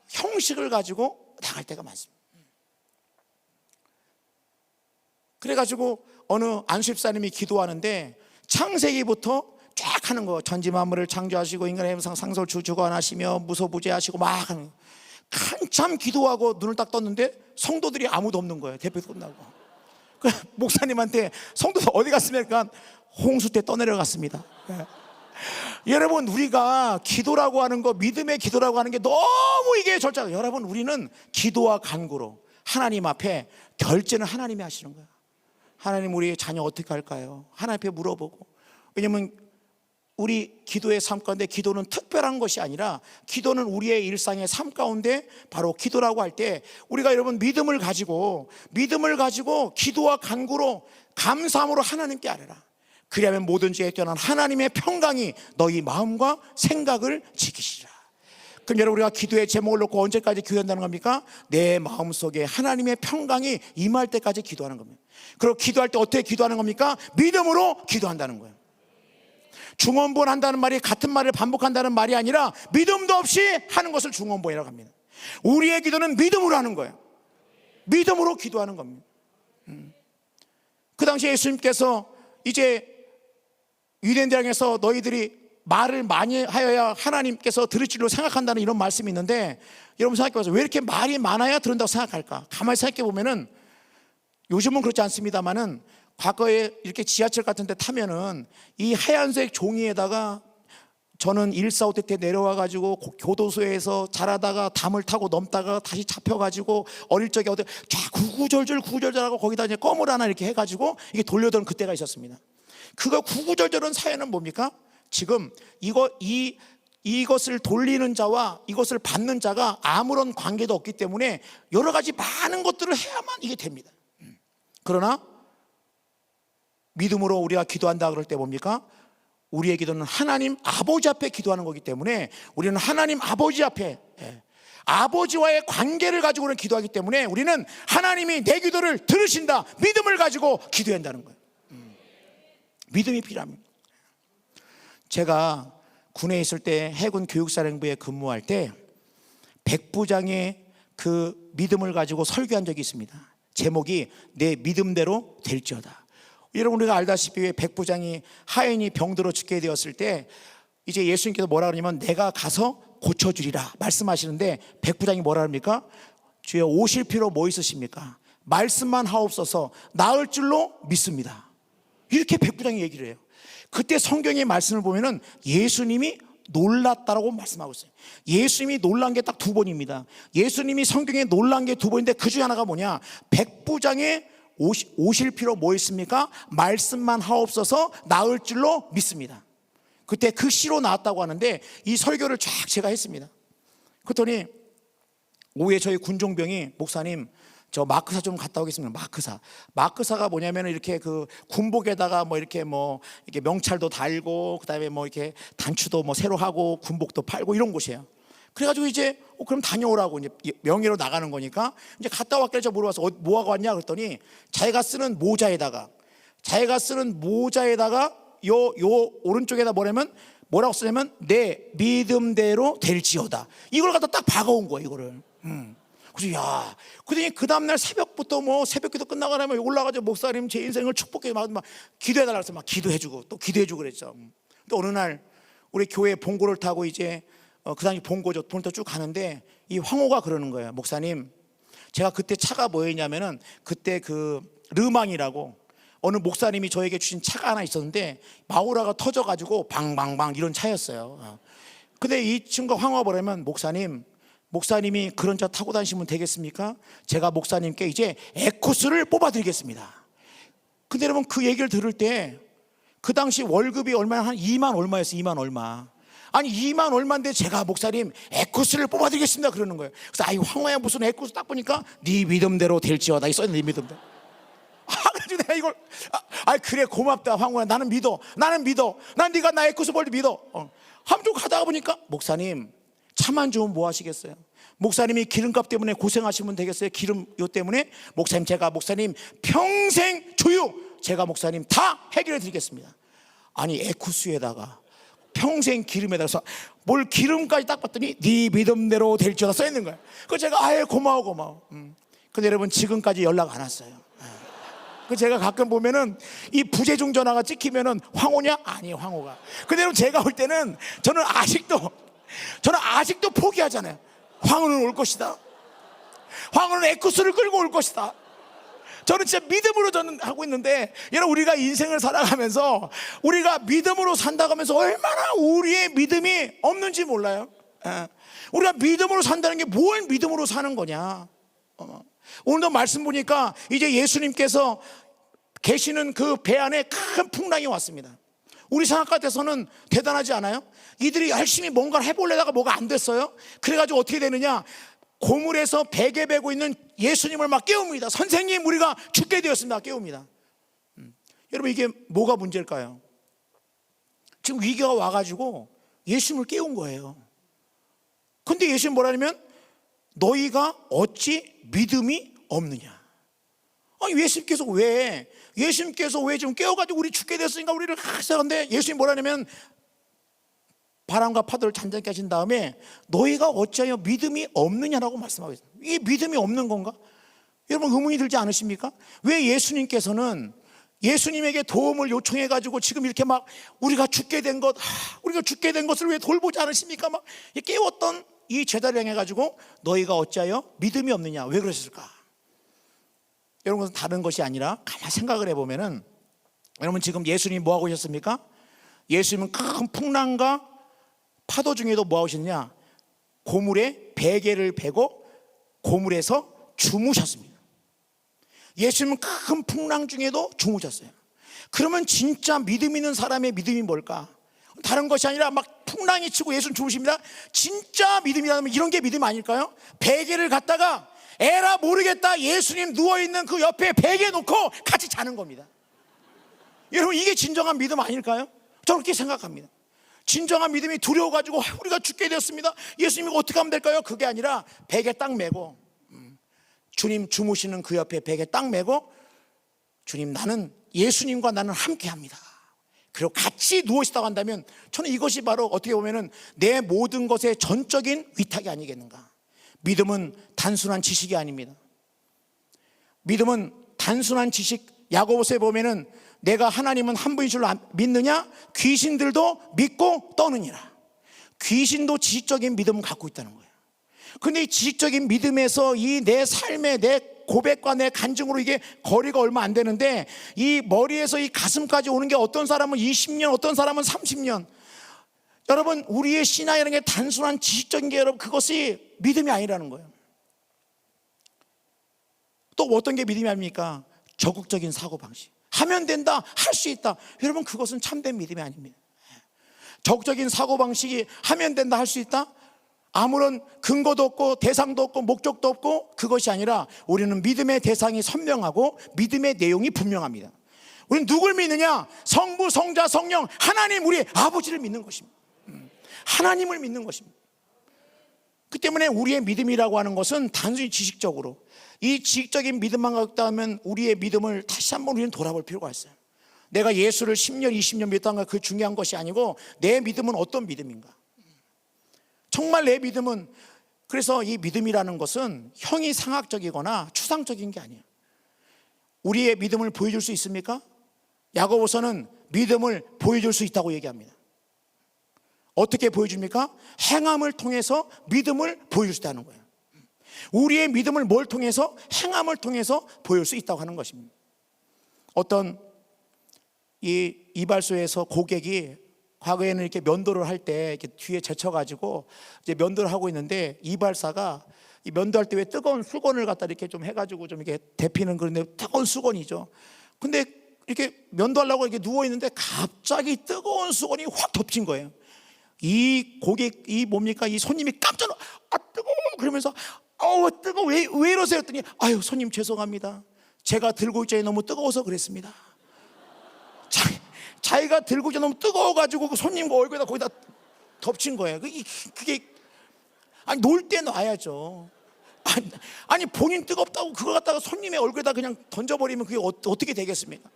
형식을 가지고 나갈 때가 많습니다. 그래가지고 어느 안수집사님이 기도하는데 창세기부터 쫙 하는 거, 전지 만물을 창조하시고 인간의 형상 상설 주관하시며 무소부재하시고 막 하는 거. 한참 기도하고 눈을 딱 떴는데 성도들이 아무도 없는 거예요. 대표도 끝나고. 그 목사님한테 성도들 어디 갔습니까? 홍수 때 떠내려갔습니다. 여러분, 우리가 기도라고 하는 거, 믿음의 기도라고 하는 게 너무 이게 절차가, 여러분, 우리는 기도와 간구로 하나님 앞에 결제는 하나님이 하시는 거예요. 하나님, 우리 자녀 어떻게 할까요? 하나님 앞에 물어보고. 왜냐면 우리 기도의 삶 가운데 기도는 특별한 것이 아니라 기도는 우리의 일상의 삶 가운데 바로 기도라고 할 때 우리가 여러분 믿음을 가지고 기도와 간구로 감사함으로 하나님께 아뢰라. 그리하면 모든 죄에 뛰어난 하나님의 평강이 너희 마음과 생각을 지키시라. 그럼 여러분, 우리가 기도의 제목을 놓고 언제까지 기도한다는 겁니까? 내 마음속에 하나님의 평강이 임할 때까지 기도하는 겁니다. 그리고 기도할 때 어떻게 기도하는 겁니까? 믿음으로 기도한다는 거예요. 중언부언한다는 말이 같은 말을 반복한다는 말이 아니라 믿음도 없이 하는 것을 중언부언이라고 합니다. 우리의 기도는 믿음으로 하는 거예요. 믿음으로 기도하는 겁니다. 그 당시에 예수님께서 이제 유대인들에게서 너희들이 말을 많이 하여야 하나님께서 들을 줄로 생각한다는 이런 말씀이 있는데, 여러분 생각해보세요. 왜 이렇게 말이 많아야 들은다고 생각할까? 가만히 생각해보면은, 요즘은 그렇지 않습니다만은 과거에 이렇게 지하철 같은 데 타면은 이 하얀색 종이에다가, 저는 145 때 내려와가지고 교도소에서 자라다가 담을 타고 넘다가 다시 잡혀가지고 어릴 적에 어디 쫙 구구절절하고 거기다 이제 껌을 하나 이렇게 해가지고 이게 돌려던 그때가 있었습니다. 그거 구구절절한 사연은 뭡니까? 지금 이것을 돌리는 자와 이것을 받는 자가 아무런 관계도 없기 때문에 여러 가지 많은 것들을 해야만 이게 됩니다. 그러나 믿음으로 우리가 기도한다 그럴 때 뭡니까? 우리의 기도는 하나님 아버지 앞에 기도하는 거기 때문에 우리는 하나님 아버지 앞에, 아버지와의 관계를 가지고는 기도하기 때문에 우리는 하나님이 내 기도를 들으신다 믿음을 가지고 기도해야 한다는 거예요. 믿음이 필요합니다. 제가 군에 있을 때 해군 교육사령부에 근무할 때 백부장의 그 믿음을 가지고 설교한 적이 있습니다. 제목이 내 믿음대로 될지어다. 여러분, 우리가 알다시피 백부장이 하인이 병들어 죽게 되었을 때 이제 예수님께서 뭐라 그러냐면 내가 가서 고쳐주리라 말씀하시는데, 백부장이 뭐라 합니까? 주여, 오실 필요 뭐 있으십니까? 말씀만 하옵소서, 나을 줄로 믿습니다. 이렇게 백부장이 얘기를 해요. 그때 성경의 말씀을 보면은 예수님이 놀랐다라고 말씀하고 있어요. 예수님이 놀란 게 딱 2번입니다. 예수님이 성경에 놀란 게 2번인데 그 중에 하나가 뭐냐? 백부장의 오실 필요 뭐 있습니까? 말씀만 하옵소서, 나을 줄로 믿습니다. 그때 그 시로 나왔다고 하는데 이 설교를 쫙 제가 했습니다. 그랬더니 오후에 저희 군종병이 목사님, 저 마크사 좀 갔다 오겠습니다. 마크사가 뭐냐면 이렇게 그 군복에다가 뭐 이렇게 명찰도 달고 그다음에 뭐 이렇게 단추도 뭐 새로 하고 군복도 팔고 이런 곳이에요. 그래가지고 이제 그럼 다녀오라고, 이제 명예로 나가는 거니까 이제 갔다 왔길래 저 물어봐서 뭐 하고 왔냐 그랬더니 자기가 쓰는 모자에다가 요 오른쪽에다 뭐라고 쓰냐면 내 믿음대로 될지어다, 이걸 갖다 딱 박아온 거야, 이거를. 그래서 야, 그러더니 그 다음날 새벽부터 뭐 새벽기도 끝나고 나면 올라가서 목사님 제 인생을 축복해 막 기도해달라고 해서 막 기도해주고 또 기도해주고 그랬죠. 근데 어느 날 우리 교회 봉고를 타고 이제 그 당시 봉고죠, 본토 쭉 가는데 이 황호가 그러는 거예요. 목사님, 제가 그때 차가 뭐였냐면은 그때 그 르망이라고 어느 목사님이 저에게 주신 차가 하나 있었는데 마우라가 터져가지고 방방방 이런 차였어요. 근데 이 친구가 황호가 뭐냐면 목사님이 그런 차 타고 다니시면 되겠습니까? 제가 목사님께 이제 에코스를 뽑아드리겠습니다. 근데 여러분, 그 얘기를 들을 때 그 당시 월급이 얼마나, 한 2만 얼마였어요. 2만 얼마. 아니 2만 얼마인데 제가 목사님 에코스를 뽑아드리겠습니다 그러는 거예요. 그래서 아이 황호야 무슨 에코스, 딱 보니까 네 믿음대로 될지어다 이 써있는, 네 믿음대로. 가지고 내가 이걸 그래 고맙다 황훈아, 나는 믿어. 난 네가 나의 에쿠스볼도 믿어. 한쪽 가다가 보니까 목사님 차만 주면 뭐 하시겠어요? 목사님이 기름값 때문에 고생하시면 되겠어요? 기름 요 때문에 목사님 평생 조유 제가 목사님 다 해결해 드리겠습니다. 아니 에쿠스에다가 평생 기름에다가 뭘 기름까지 딱 봤더니 네 믿음대로 될 줄알아 써 있는 거야. 그래서 제가 아예 고마워. 근데 여러분 지금까지 연락 안 왔어요. 그 제가 가끔 보면은 이 부재중 전화가 찍히면은 황호냐? 아니에요, 황호가. 근데 여러분 제가 올 때는 저는 아직도 포기하잖아요. 황호는 올 것이다. 황호는 에쿠스를 끌고 올 것이다. 저는 진짜 믿음으로 저는 하고 있는데, 여러분 우리가 인생을 살아가면서 우리가 믿음으로 산다고 하면서 얼마나 우리의 믿음이 없는지 몰라요. 우리가 믿음으로 산다는 게 뭘 믿음으로 사는 거냐. 오늘도 말씀 보니까 이제 예수님께서 계시는 그 배 안에 큰 풍랑이 왔습니다. 우리 생각 같아서는 대단하지 않아요? 이들이 열심히 뭔가를 해보려다가 뭐가 안 됐어요. 그래가지고 어떻게 되느냐, 고물에서 베개 베고 있는 예수님을 막 깨웁니다. 선생님 우리가 죽게 되었습니다. 깨웁니다. 여러분 이게 뭐가 문제일까요? 지금 위기가 와가지고 예수님을 깨운 거예요. 근데 예수님 뭐라냐면 너희가 어찌 믿음이 없느냐. 아니 예수님께서 왜 좀 깨워가지고 우리 죽게 됐으니까 우리를 하시는데, 예수님 뭐라냐면 바람과 파도를 잔잔케 하신 다음에 너희가 어찌하여 믿음이 없느냐라고 말씀하고 있습니다. 이게 믿음이 없는 건가? 여러분 의문이 들지 않으십니까? 왜 예수님께서는 예수님에게 도움을 요청해가지고 지금 이렇게 막 우리가 죽게 된 것을 왜 돌보지 않으십니까? 막 깨웠던 이 제자를 향해가지고 너희가 어찌하여 믿음이 없느냐, 왜 그러셨을까? 여러분 그것은 다른 것이 아니라 가만히 생각을 해보면은, 여러분 지금 예수님이 뭐하고 계셨습니까? 예수님은 큰 풍랑과 파도 중에도 뭐하고 계셨냐, 고물에 베개를 베고 고물에서 주무셨습니다. 예수님은 큰 풍랑 중에도 주무셨어요. 그러면 진짜 믿음 있는 사람의 믿음이 뭘까? 다른 것이 아니라 막 풍랑이 치고 예수님 주무십니다. 진짜 믿음이라면 이런 게 믿음 아닐까요? 베개를 갖다가 에라 모르겠다 예수님 누워있는 그 옆에 베개 놓고 같이 자는 겁니다. 여러분 이게 진정한 믿음 아닐까요? 저는 그렇게 생각합니다. 진정한 믿음이 두려워가지고 우리가 죽게 되었습니다, 예수님이 어떻게 하면 될까요? 그게 아니라 베개 딱 메고, 주님 주무시는 그 옆에 베개 딱 메고, 주님 나는 예수님과 나는 함께합니다. 그리고 같이 누워있다고 한다면 저는 이것이 바로 어떻게 보면은 내 모든 것의 전적인 위탁이 아니겠는가. 믿음은 단순한 지식이 아닙니다. 믿음은 단순한 지식, 야고보서에 보면은 내가 하나님은 한 분인 줄로 믿느냐? 귀신들도 믿고 떠느니라. 귀신도 지식적인 믿음을 갖고 있다는 거예요. 근데 이 지식적인 믿음에서 이 내 삶의 내 고백과 내 간증으로 이게 거리가 얼마 안 되는데, 이 머리에서 이 가슴까지 오는 게 어떤 사람은 20년, 어떤 사람은 30년. 여러분 우리의 신앙이라는 게 단순한 지식적인 게, 여러분 그것이 믿음이 아니라는 거예요. 또 어떤 게 믿음이 아닙니까? 적극적인 사고방식. 하면 된다, 할 수 있다. 여러분 그것은 참된 믿음이 아닙니다. 적극적인 사고방식이 하면 된다, 할 수 있다? 아무런 근거도 없고 대상도 없고 목적도 없고, 그것이 아니라 우리는 믿음의 대상이 선명하고 믿음의 내용이 분명합니다. 우리는 누굴 믿느냐? 성부, 성자, 성령, 하나님, 우리 아버지를 믿는 것입니다. 하나님을 믿는 것입니다. 그 때문에 우리의 믿음이라고 하는 것은 단순히 지식적으로, 이 지식적인 믿음만 갖다 하면 우리의 믿음을 다시 한번 우리는 돌아볼 필요가 있어요. 내가 예수를 10년, 20년 믿었다는 그 중요한 것이 아니고 내 믿음은 어떤 믿음인가. 정말 내 믿음은, 그래서 이 믿음이라는 것은 형이상학적이거나 추상적인 게 아니에요. 우리의 믿음을 보여줄 수 있습니까? 야고보서는 믿음을 보여줄 수 있다고 얘기합니다. 어떻게 보여줍니까? 행함을 통해서 믿음을 보여줄 수 있다는 거예요. 우리의 믿음을 뭘 통해서? 행함을 통해서 보여줄 수 있다고 하는 것입니다. 어떤 이 이발소에서 고객이 과거에는 이렇게 면도를 할 때 이렇게 뒤에 제쳐가지고 이제 면도를 하고 있는데, 이발사가 이 면도할 때 왜 뜨거운 수건을 갖다 이렇게 좀 해가지고 좀 이렇게 데피는, 그런데 뜨거운 수건이죠. 근데 이렇게 면도하려고 이렇게 누워 있는데 갑자기 뜨거운 수건이 확 덮친 거예요. 이 고객, 이 뭡니까? 이 손님이 깜짝 놀라, 뜨거워! 그러면서 뜨거워, 왜 이러세요? 했더니, 아유 손님 죄송합니다. 제가 들고 있자니 너무 뜨거워서 그랬습니다. 자기가 들고 있자 너무 뜨거워가지고 그 손님과 얼굴에다 거기다 덮친 거예요. 그게 아니 놀 때 놔야죠. 아니 본인 뜨겁다고 그거 갖다가 손님의 얼굴에다 그냥 던져버리면 그게 어떻게 되겠습니까?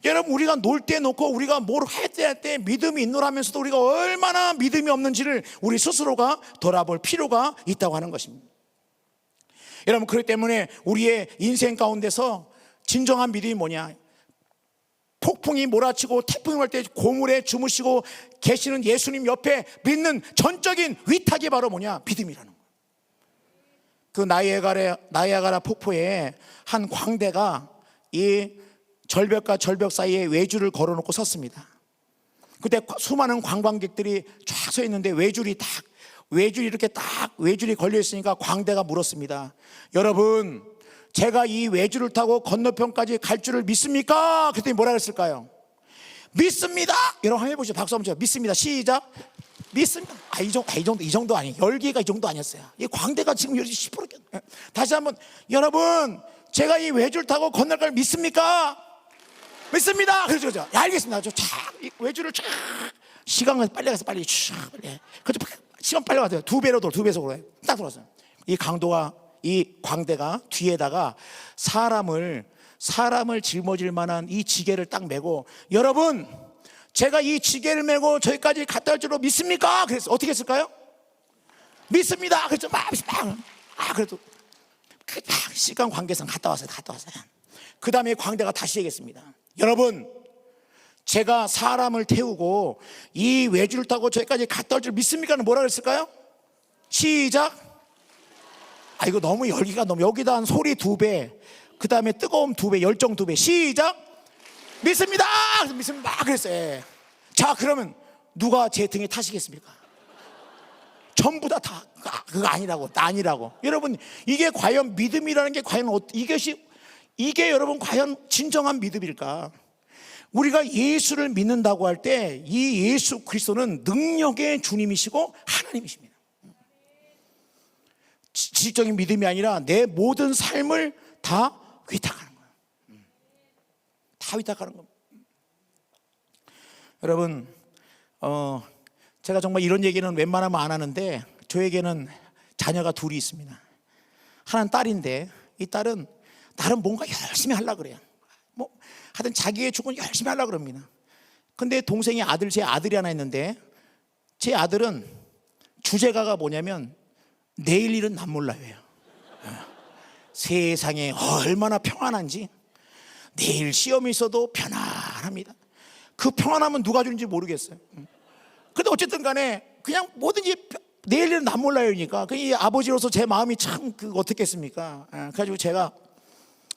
여러분, 우리가 놀 때 놓고 우리가 뭘 할 때 믿음이 있노라면서도 우리가 얼마나 믿음이 없는지를 우리 스스로가 돌아볼 필요가 있다고 하는 것입니다. 여러분, 그렇기 때문에 우리의 인생 가운데서 진정한 믿음이 뭐냐? 폭풍이 몰아치고 태풍이 올 때 고물에 주무시고 계시는 예수님 옆에 믿는 전적인 위탁이 바로 뭐냐? 믿음이라는 거예요. 그 나이아가라 폭포에 한 광대가 이 절벽과 절벽 사이에 외줄을 걸어놓고 섰습니다. 그때 수많은 관광객들이 쫙 서 있는데 외줄이 이렇게 딱 외줄이 걸려 있으니까 광대가 물었습니다. 여러분, 제가 이 외줄을 타고 건너편까지 갈 줄을 믿습니까? 그랬더니 뭐라 그랬을까요? 믿습니다. 여러분 한번 해보시죠. 박수 한번 쳐요. 믿습니다. 시작. 믿습니다. 이 정도 아니에요. 열기가 이 정도 아니었어요. 이 광대가 지금 열기 10%. 다시 한번, 여러분, 제가 이 외줄 타고 건널 걸 믿습니까? 믿습니다. 그렇죠. 알겠습니다. 외줄을 쫙, 시간이 빨리 가서 빨리 쫙, 빨리. 그렇죠. 시간 빨리 가세요. 두 배속으로 해요. 딱 돌았어요. 이 광대가 뒤에다가 사람을 짊어질 만한 이 지게를 딱 메고, 여러분, 제가 이 지게를 메고 저기까지 갔다 올 줄로 믿습니까? 그래서 어떻게 했을까요? 믿습니다. 그래서 그래도 시간 관계상 갔다 왔어요. 그 다음에 광대가 다시 얘기했습니다. 여러분, 제가 사람을 태우고 이 외줄을 타고 저기까지 갔다 올 줄 믿습니까? 뭐라 그랬을까요? 시작. 이거 너무 열기가 너무, 여기다 한 소리 2배, 그 다음에 뜨거움 2배, 열정 2배. 시작. 믿습니다. 그랬어요. 자, 그러면 누가 제 등에 타시겠습니까? 전부 다 그거 아니라고. 여러분, 이게 과연 믿음이라는 게 과연 이게 여러분 과연 진정한 믿음일까? 우리가 예수를 믿는다고 할 때 이 예수 그리스도는 능력의 주님이시고 하나님이십니다. 지식적인 믿음이 아니라 내 모든 삶을 다 위탁하는 거예요. 다 위탁하는 겁니다. 여러분, 제가 정말 이런 얘기는 웬만하면 안 하는데, 저에게는 자녀가 둘이 있습니다. 하나는 딸인데, 이 딸은 나름 뭔가 열심히 하려고 그래요. 하여튼 자기의 축은 열심히 하려고 그럽니다. 근데 동생이 제 아들이 하나 있는데, 제 아들은 주제가가 뭐냐면 내일 일은 난 몰라요. 세상에 얼마나 평안한지, 내일 시험이 있어도 편안합니다. 그 평안함은 누가 주는지 모르겠어요. 근데 어쨌든 간에 그냥 뭐든지 내일 일은 난 몰라요니까, 이 아버지로서 제 마음이 참 어떻겠습니까? 그래가지고 제가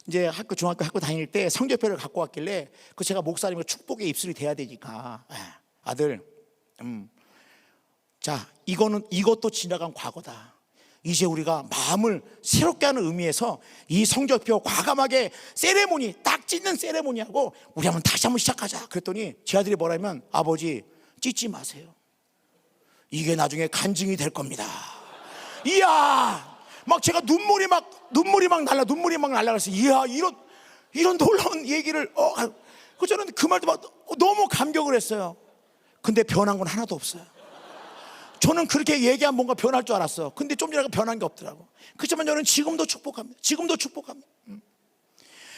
이제 중학교 학교 다닐 때 성적표를 갖고 왔길래, 제가 목사님과 축복의 입술이 돼야 되니까, 아들, 자, 이것도 지나간 과거다. 이제 우리가 마음을 새롭게 하는 의미에서 이 성적표 과감하게 딱 찢는 세레모니하고 우리 다시 한번 시작하자. 그랬더니 제 아들이 뭐라면, 아버지, 찢지 마세요. 이게 나중에 간증이 될 겁니다. 이야, 제가 눈물이 막 날라 그래서, 이야, 이런 놀라운 얘기를, 저는 그 말도 너무 감격을 했어요. 근데 변한 건 하나도 없어요. 저는 그렇게 얘기하면 뭔가 변할 줄 알았어요. 근데 좀 전에 변한 게 없더라고. 그렇지만 저는 지금도 축복합니다.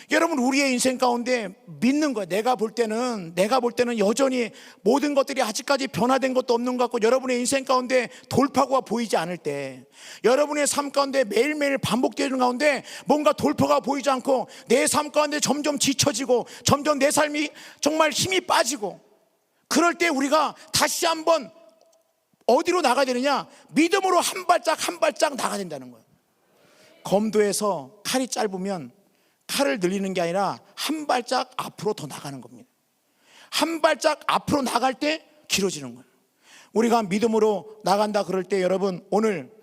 여러분, 우리의 인생 가운데 믿는 거예요. 내가 볼 때는 여전히 모든 것들이 아직까지 변화된 것도 없는 것 같고, 여러분의 인생 가운데 돌파구가 보이지 않을 때, 여러분의 삶 가운데 매일매일 반복되는 가운데 뭔가 돌파가 보이지 않고 내 삶 가운데 점점 지쳐지고 점점 내 삶이 정말 힘이 빠지고, 그럴 때 우리가 다시 한번 어디로 나가야 되느냐? 믿음으로 한 발짝 나가야 된다는 거예요. 검도에서 칼이 짧으면 칼을 늘리는 게 아니라 한 발짝 앞으로 더 나가는 겁니다. 한 발짝 앞으로 나갈 때 길어지는 거예요. 우리가 믿음으로 나간다 그럴 때, 여러분, 오늘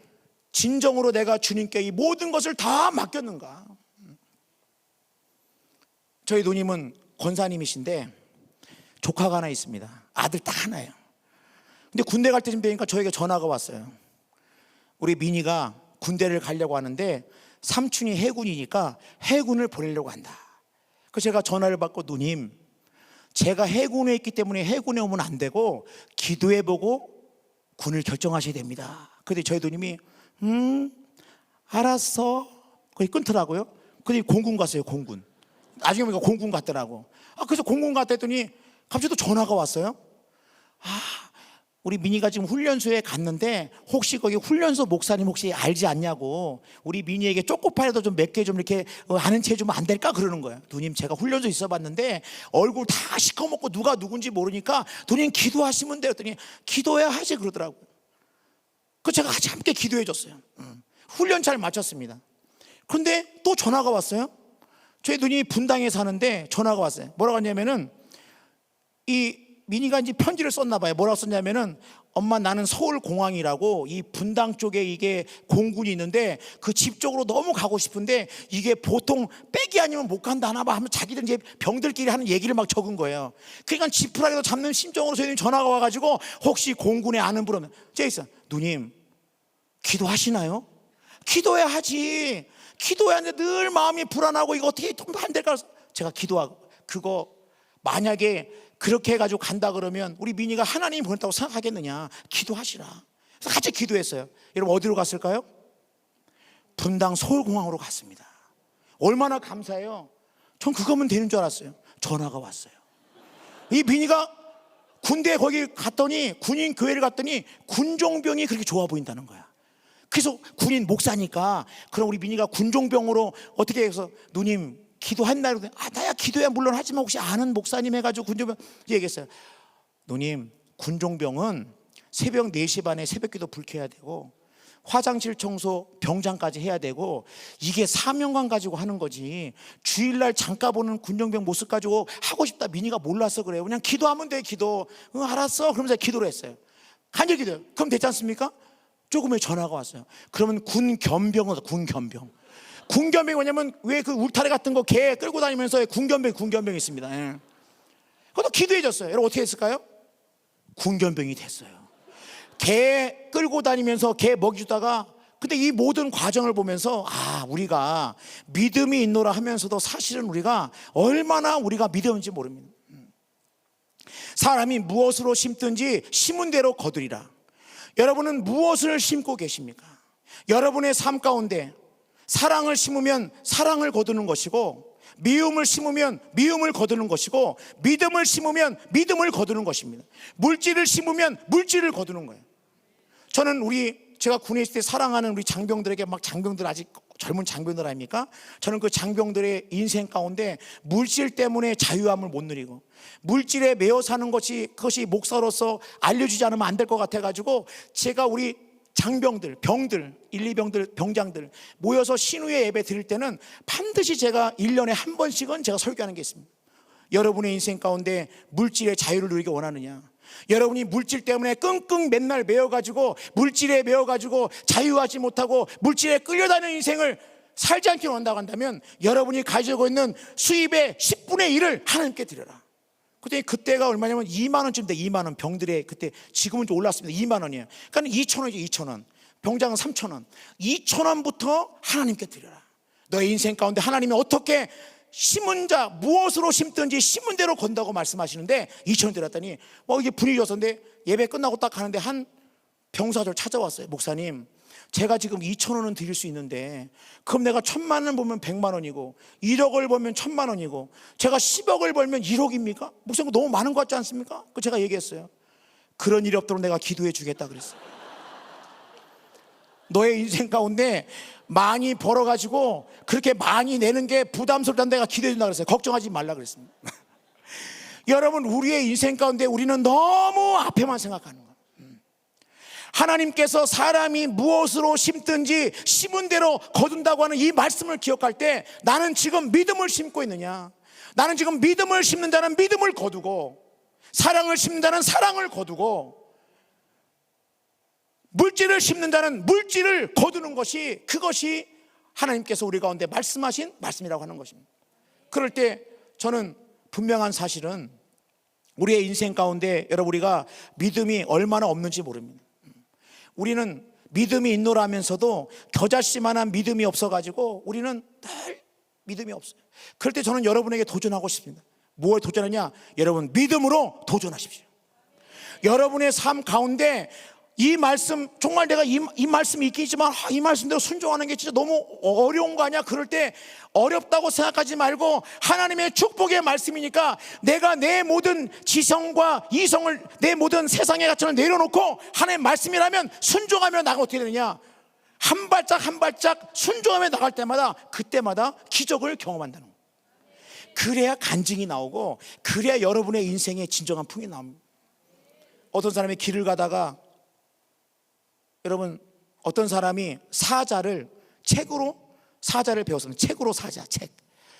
진정으로 내가 주님께 이 모든 것을 다 맡겼는가? 저희 누님은 권사님이신데 조카가 하나 있습니다. 아들 딱 하나예요. 근데 군대 갈 때쯤 되니까 저에게 전화가 왔어요. 우리 민이가 군대를 가려고 하는데 삼촌이 해군이니까 해군을 보내려고 한다. 그래서 제가 전화를 받고, 누님, 제가 해군에 있기 때문에 해군에 오면 안 되고 기도해보고 군을 결정하셔야 됩니다. 근데 저희 누님이 알았어. 거기 끊더라고요. 근데 공군 갔어요. 공군. 나중에 보니까 공군 갔더라고. 그래서 공군 갔다 했더니 갑자기 또 전화가 왔어요. 우리 민희가 지금 훈련소에 갔는데 혹시 거기 훈련소 목사님 혹시 알지 않냐고, 우리 민희에게 초코파이라도 좀 몇 개 좀 이렇게 아는 체 해주면 안 될까 그러는 거예요. 누님, 제가 훈련소 있어 봤는데 얼굴 다 시커멓고 누가 누군지 모르니까 누님 기도하시면 돼요. 했더니 기도해야 하지 그러더라고요. 그 제가 같이 함께 기도해 줬어요. 훈련 잘 마쳤습니다. 그런데 또 전화가 왔어요. 저희 누님이 분당에 사는데 전화가 왔어요. 뭐라고 하냐면은, 이 민희가 이제 편지를 썼나 봐요. 뭐라고 썼냐면은, 엄마, 나는 서울공항이라고 이 분당 쪽에 이게 공군이 있는데 그 집 쪽으로 너무 가고 싶은데 이게 보통 백이 아니면 못 간다 하나 봐 하면 자기들 이제 병들끼리 하는 얘기를 막 적은 거예요. 그러니까 지푸라기도 잡는 심정으로 저희는 전화가 와가지고, 혹시 공군에 아는 분 오면, 제가 있어, 누님 기도하시나요? 기도해야 하지. 기도해야 하는데 늘 마음이 불안하고 이거 어떻게 안 될까. 제가 기도하고, 그거 만약에 그렇게 해가지고 간다 그러면 우리 민희가 하나님이 보냈다고 생각하겠느냐. 기도하시라. 그래서 같이 기도했어요. 여러분 어디로 갔을까요? 분당 서울공항으로 갔습니다. 얼마나 감사해요. 전 그거면 되는 줄 알았어요. 전화가 왔어요. 이 민희가 군대 거기 갔더니, 군인 교회를 갔더니 군종병이 그렇게 좋아 보인다는 거야. 그래서 군인 목사니까, 그럼 우리 민희가 군종병으로 어떻게 해서, 누님 기도했나? 나야 기도야 물론 하지만 혹시 아는 목사님 해가지고 군종병 얘기했어요. 누님, 군종병은 새벽 4시 반에 새벽기도 불 켜야 되고 화장실 청소 병장까지 해야 되고, 이게 사명감 가지고 하는 거지 주일날 잠깐 보는 군종병 모습 가지고 하고 싶다 민희가 몰라서 그래요. 그냥 기도하면 돼. 기도. 알았어. 그러면서 기도를 했어요. 간절히 기도해요. 그럼 됐지 않습니까? 조금 후에 전화가 왔어요. 그러면 군견병은, 군견병이 뭐냐면, 왜 그 울타리 같은 거 개 끌고 다니면서 군견병이 있습니다. 예. 그것도 기도해 줬어요. 여러분 어떻게 했을까요? 군견병이 됐어요. 개 끌고 다니면서 개 먹이 주다가, 근데 이 모든 과정을 보면서 우리가 믿음이 있노라 하면서도 사실은 우리가 얼마나 우리가 믿음인지 모릅니다. 사람이 무엇으로 심든지 심은 대로 거두리라. 여러분은 무엇을 심고 계십니까? 여러분의 삶 가운데 사랑을 심으면 사랑을 거두는 것이고, 미움을 심으면 미움을 거두는 것이고, 믿음을 심으면 믿음을 거두는 것입니다. 물질을 심으면 물질을 거두는 거예요. 저는 제가 군에 있을 때 사랑하는 우리 장병들에게, 막 장병들, 아직 젊은 장병들 아닙니까? 저는 그 장병들의 인생 가운데 물질 때문에 자유함을 못 누리고 물질에 매여 사는 그것이 목사로서 알려주지 않으면 안 될 것 같아가지고, 제가 우리 장병들, 병들, 1, 2병들, 병장들 모여서 신우회 예배 드릴 때는 반드시 제가 1년에 한 번씩은 제가 설교하는 게 있습니다. 여러분의 인생 가운데 물질의 자유를 누리기 원하느냐? 여러분이 물질 때문에 끙끙 맨날 매여가지고, 물질에 매여가지고 자유하지 못하고 물질에 끌려다니는 인생을 살지 않기 원한다고 한다면, 여러분이 가지고 있는 수입의 10분의 1을 하나님께 드려라. 그때가 얼마냐면 2만 원쯤 돼. 2만 원. 병들의 그때, 지금은 좀 올랐습니다. 2만 원이에요. 그러니까 2천 원이죠. 2천 원. 병장은 3천 원. 2천 원부터 하나님께 드려라. 너의 인생 가운데 하나님이 어떻게 심은 자 무엇으로 심든지 심은 대로 건다고 말씀하시는데, 2천 원 드렸더니 이게 분위기 좋았는데, 예배 끝나고 딱 가는데 한 병사가 저를 찾아왔어요. 목사님, 제가 지금 2천 원은 드릴 수 있는데, 그럼 내가 1,000만 원 벌면 100만 원이고 1억을 벌면 1,000만 원이고 제가 10억을 벌면 1억입니까? 목사님 너무 많은 것 같지 않습니까? 그 제가 얘기했어요. 그런 일이 없도록 내가 기도해 주겠다 그랬어요. 너의 인생 가운데 많이 벌어가지고 그렇게 많이 내는 게 부담스럽다는 내가 기도해 준다 그랬어요. 걱정하지 말라 그랬습니다. 여러분, 우리의 인생 가운데 우리는 너무 앞에만 생각하는 거예요. 하나님께서 사람이 무엇으로 심든지 심은 대로 거둔다고 하는 이 말씀을 기억할 때, 나는 지금 믿음을 심고 있느냐? 나는 지금 믿음을 심는 자는 믿음을 거두고, 사랑을 심는 자는 사랑을 거두고, 물질을 심는 자는 물질을 거두는 것이, 그것이 하나님께서 우리 가운데 말씀하신 말씀이라고 하는 것입니다. 그럴 때 저는 분명한 사실은, 우리의 인생 가운데 여러분, 우리가 믿음이 얼마나 없는지 모릅니다. 우리는 믿음이 있노라면서도 겨자씨만한 믿음이 없어가지고 우리는 늘 믿음이 없어요. 그럴 때 저는 여러분에게 도전하고 싶습니다. 뭐에 도전하냐? 여러분, 믿음으로 도전하십시오. 여러분의 삶 가운데 이 말씀, 정말 내가 이 말씀이 있긴 있지만 이 말씀대로 순종하는 게 진짜 너무 어려운 거 아니야? 그럴 때 어렵다고 생각하지 말고 하나님의 축복의 말씀이니까 내가 내 모든 지성과 이성을, 내 모든 세상의 가치를 내려놓고 하나님의 말씀이라면 순종하며 나가 어떻게 되느냐? 한 발짝 한 발짝 순종하며 나갈 때마다 그때마다 기적을 경험한다는 거예요. 그래야 간증이 나오고 그래야 여러분의 인생에 진정한 풍이 나옵니다. 어떤 사람이 길을 가다가, 여러분, 어떤 사람이 사자를 배웠습니다. 책으로 사자, 책.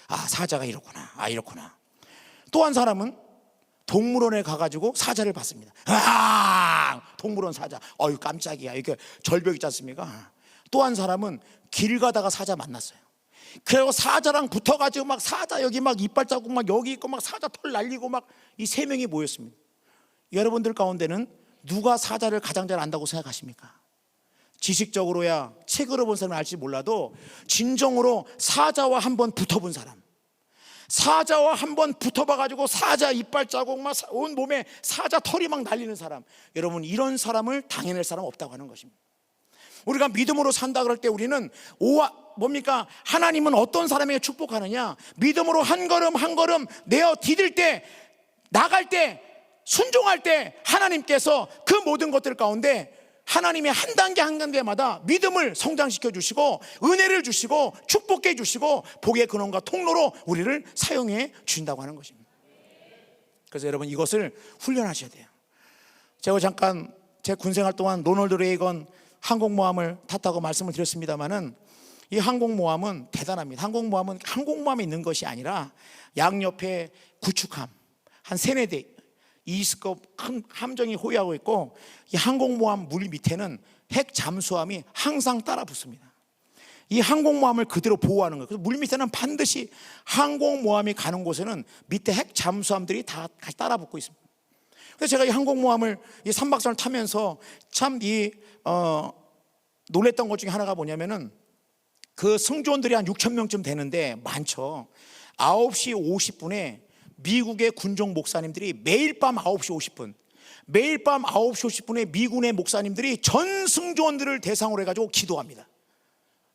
아, 사자가 이렇구나. 아, 이렇구나. 또 한 사람은 동물원에 가가지고 사자를 봤습니다. 아, 동물원 사자. 어유 깜짝이야. 이렇게 절벽 있지 않습니까? 또 한 사람은 길 가다가 사자 만났어요. 그리고 사자랑 붙어가지고 막 사자 여기 막 이빨 자국 막 여기 있고 막 사자 털 날리고 막 이 세 명이 모였습니다. 여러분들 가운데는 누가 사자를 가장 잘 안다고 생각하십니까? 지식적으로야 책으로 본 사람은 알지 몰라도 진정으로 사자와 한번 붙어본 사람, 사자와 한번 붙어봐가지고 사자 이빨 자국 막 온 몸에 사자 털이 막 날리는 사람, 여러분, 이런 사람을 당해낼 사람 없다고 하는 것입니다. 우리가 믿음으로 산다 그럴 때 우리는 뭡니까? 하나님은 어떤 사람에게 축복하느냐? 믿음으로 한 걸음 한 걸음 내어 디딜 때, 나갈 때, 순종할 때 하나님께서 그 모든 것들 가운데 하나님의 한 단계 한 단계마다 믿음을 성장시켜 주시고 은혜를 주시고 축복해 주시고 복의 근원과 통로로 우리를 사용해 주신다고 하는 것입니다. 그래서 여러분, 이것을 훈련하셔야 돼요. 제가 잠깐 제 군생활 동안 로널드 레이건 항공모함을 탔다고 말씀을 드렸습니다마는 이 항공모함은 대단합니다. 항공모함에 있는 것이 아니라 양옆에 구축함 한 3-4대 이스급 함정이 호위하고 있고, 이 항공모함 물 밑에는 핵 잠수함이 항상 따라 붙습니다. 이 항공모함을 그대로 보호하는 거예요. 그래서 물 밑에는 반드시 항공모함이 가는 곳에는 밑에 핵 잠수함들이 다 같이 따라 붙고 있습니다. 그래서 제가 이 항공모함을 이 3박 4일 타면서 참 놀랬던 것 중에 하나가 뭐냐면은, 그 승조원들이 한 6천 명쯤 되는데 많죠. 9시 50분에 미국의 군종 목사님들이 매일 밤 9시 50분 미군의 목사님들이 전 승조원들을 대상으로 해가지고 기도합니다.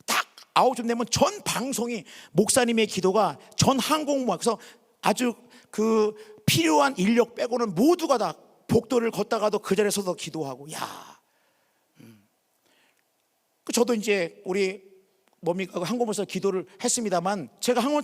딱 9시 되면 전 방송이 목사님의 기도가 전 항공모함, 그래서 아주 그 필요한 인력 빼고는 모두가 다 복도를 걷다가도 그 자리에 서서 기도하고, 저도 이제 우리 항공모에서 기도를 했습니다만, 제가 항공을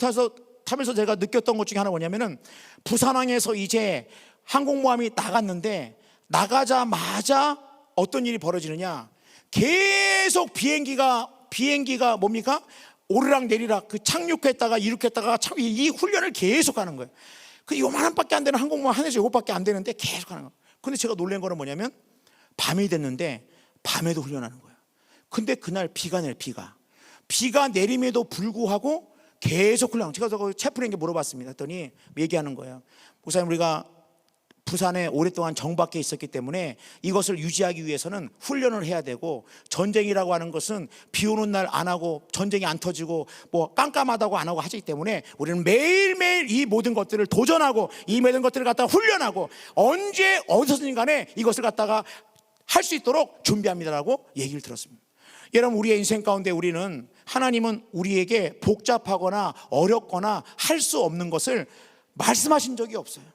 타면서 제가 느꼈던 것 중에 하나 뭐냐면은, 부산항에서 이제 항공모함이 나갔는데 나가자마자 어떤 일이 벌어지느냐, 계속 비행기가 뭡니까? 오르락 내리락, 그 착륙했다가 이륙했다가 이 훈련을 계속 하는 거예요. 그 요만한 밖에 안 되는 항공모함 하나에서 요것밖에 안 되는데 계속 하는 거예요. 근데 제가 놀란 거는 뭐냐면, 밤이 됐는데 밤에도 훈련하는 거예요. 근데 그날 비가 내림에도 불구하고 계속 훈련. 제가 채플린에게 물어봤습니다. 했더니 얘기하는 거예요. 목사님, 우리가 부산에 오랫동안 정박해 있었기 때문에 이것을 유지하기 위해서는 훈련을 해야 되고, 전쟁이라고 하는 것은 비 오는 날 안 하고 전쟁이 안 터지고 뭐 깜깜하다고 안 하고 하기 때문에 우리는 매일매일 이 모든 것들을 도전하고 이 모든 것들을 갖다가 훈련하고 언제 어디서든 간에 이것을 갖다가 할 수 있도록 준비합니다라고 얘기를 들었습니다. 여러분, 우리의 인생 가운데 하나님은 우리에게 복잡하거나 어렵거나 할 수 없는 것을 말씀하신 적이 없어요.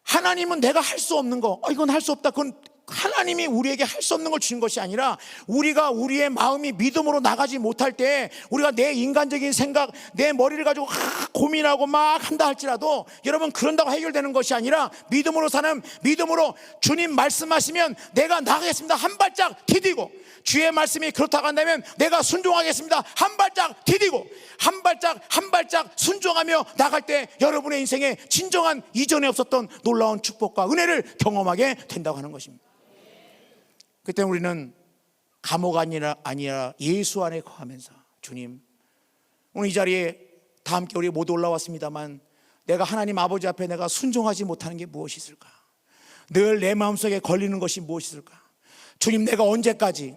하나님은 내가 할 수 없는 거, 이건 할 수 없다, 그건 하나님이 우리에게 할 수 없는 걸 주신 것이 아니라, 우리가 우리의 마음이 믿음으로 나가지 못할 때 우리가 내 인간적인 생각, 내 머리를 가지고 고민하고 막 한다 할지라도, 여러분, 그런다고 해결되는 것이 아니라 믿음으로 주님 말씀하시면 내가 나가겠습니다 한 발짝 디디고, 주의 말씀이 그렇다고 한다면 내가 순종하겠습니다 한 발짝 디디고, 한 발짝 순종하며 나갈 때 여러분의 인생에 진정한 이전에 없었던 놀라운 축복과 은혜를 경험하게 된다고 하는 것입니다. 그때 우리는 감옥 아니라 예수 안에 거하면서, 주님, 오늘 이 자리에 다 함께 우리 모두 올라왔습니다만, 내가 하나님 아버지 앞에 내가 순종하지 못하는 게 무엇이 있을까? 늘 내 마음속에 걸리는 것이 무엇이 있을까? 주님, 내가 언제까지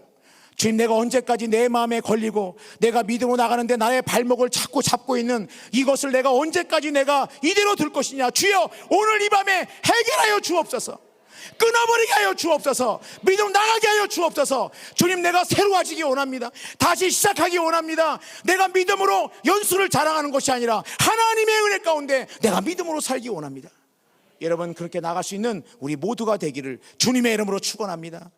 내 마음에 걸리고 내가 믿음으로 나가는데 나의 발목을 자꾸 잡고 있는 이것을 내가 언제까지 내가 이대로 둘 것이냐. 주여, 오늘 이 밤에 해결하여 주옵소서. 끊어버리게 하여 주옵소서. 믿음 나가게 하여 주옵소서. 주님, 내가 새로워지기 원합니다. 다시 시작하기 원합니다. 내가 믿음으로 연수를 자랑하는 것이 아니라 하나님의 은혜 가운데 내가 믿음으로 살기 원합니다. 여러분, 그렇게 나갈 수 있는 우리 모두가 되기를 주님의 이름으로 축원합니다.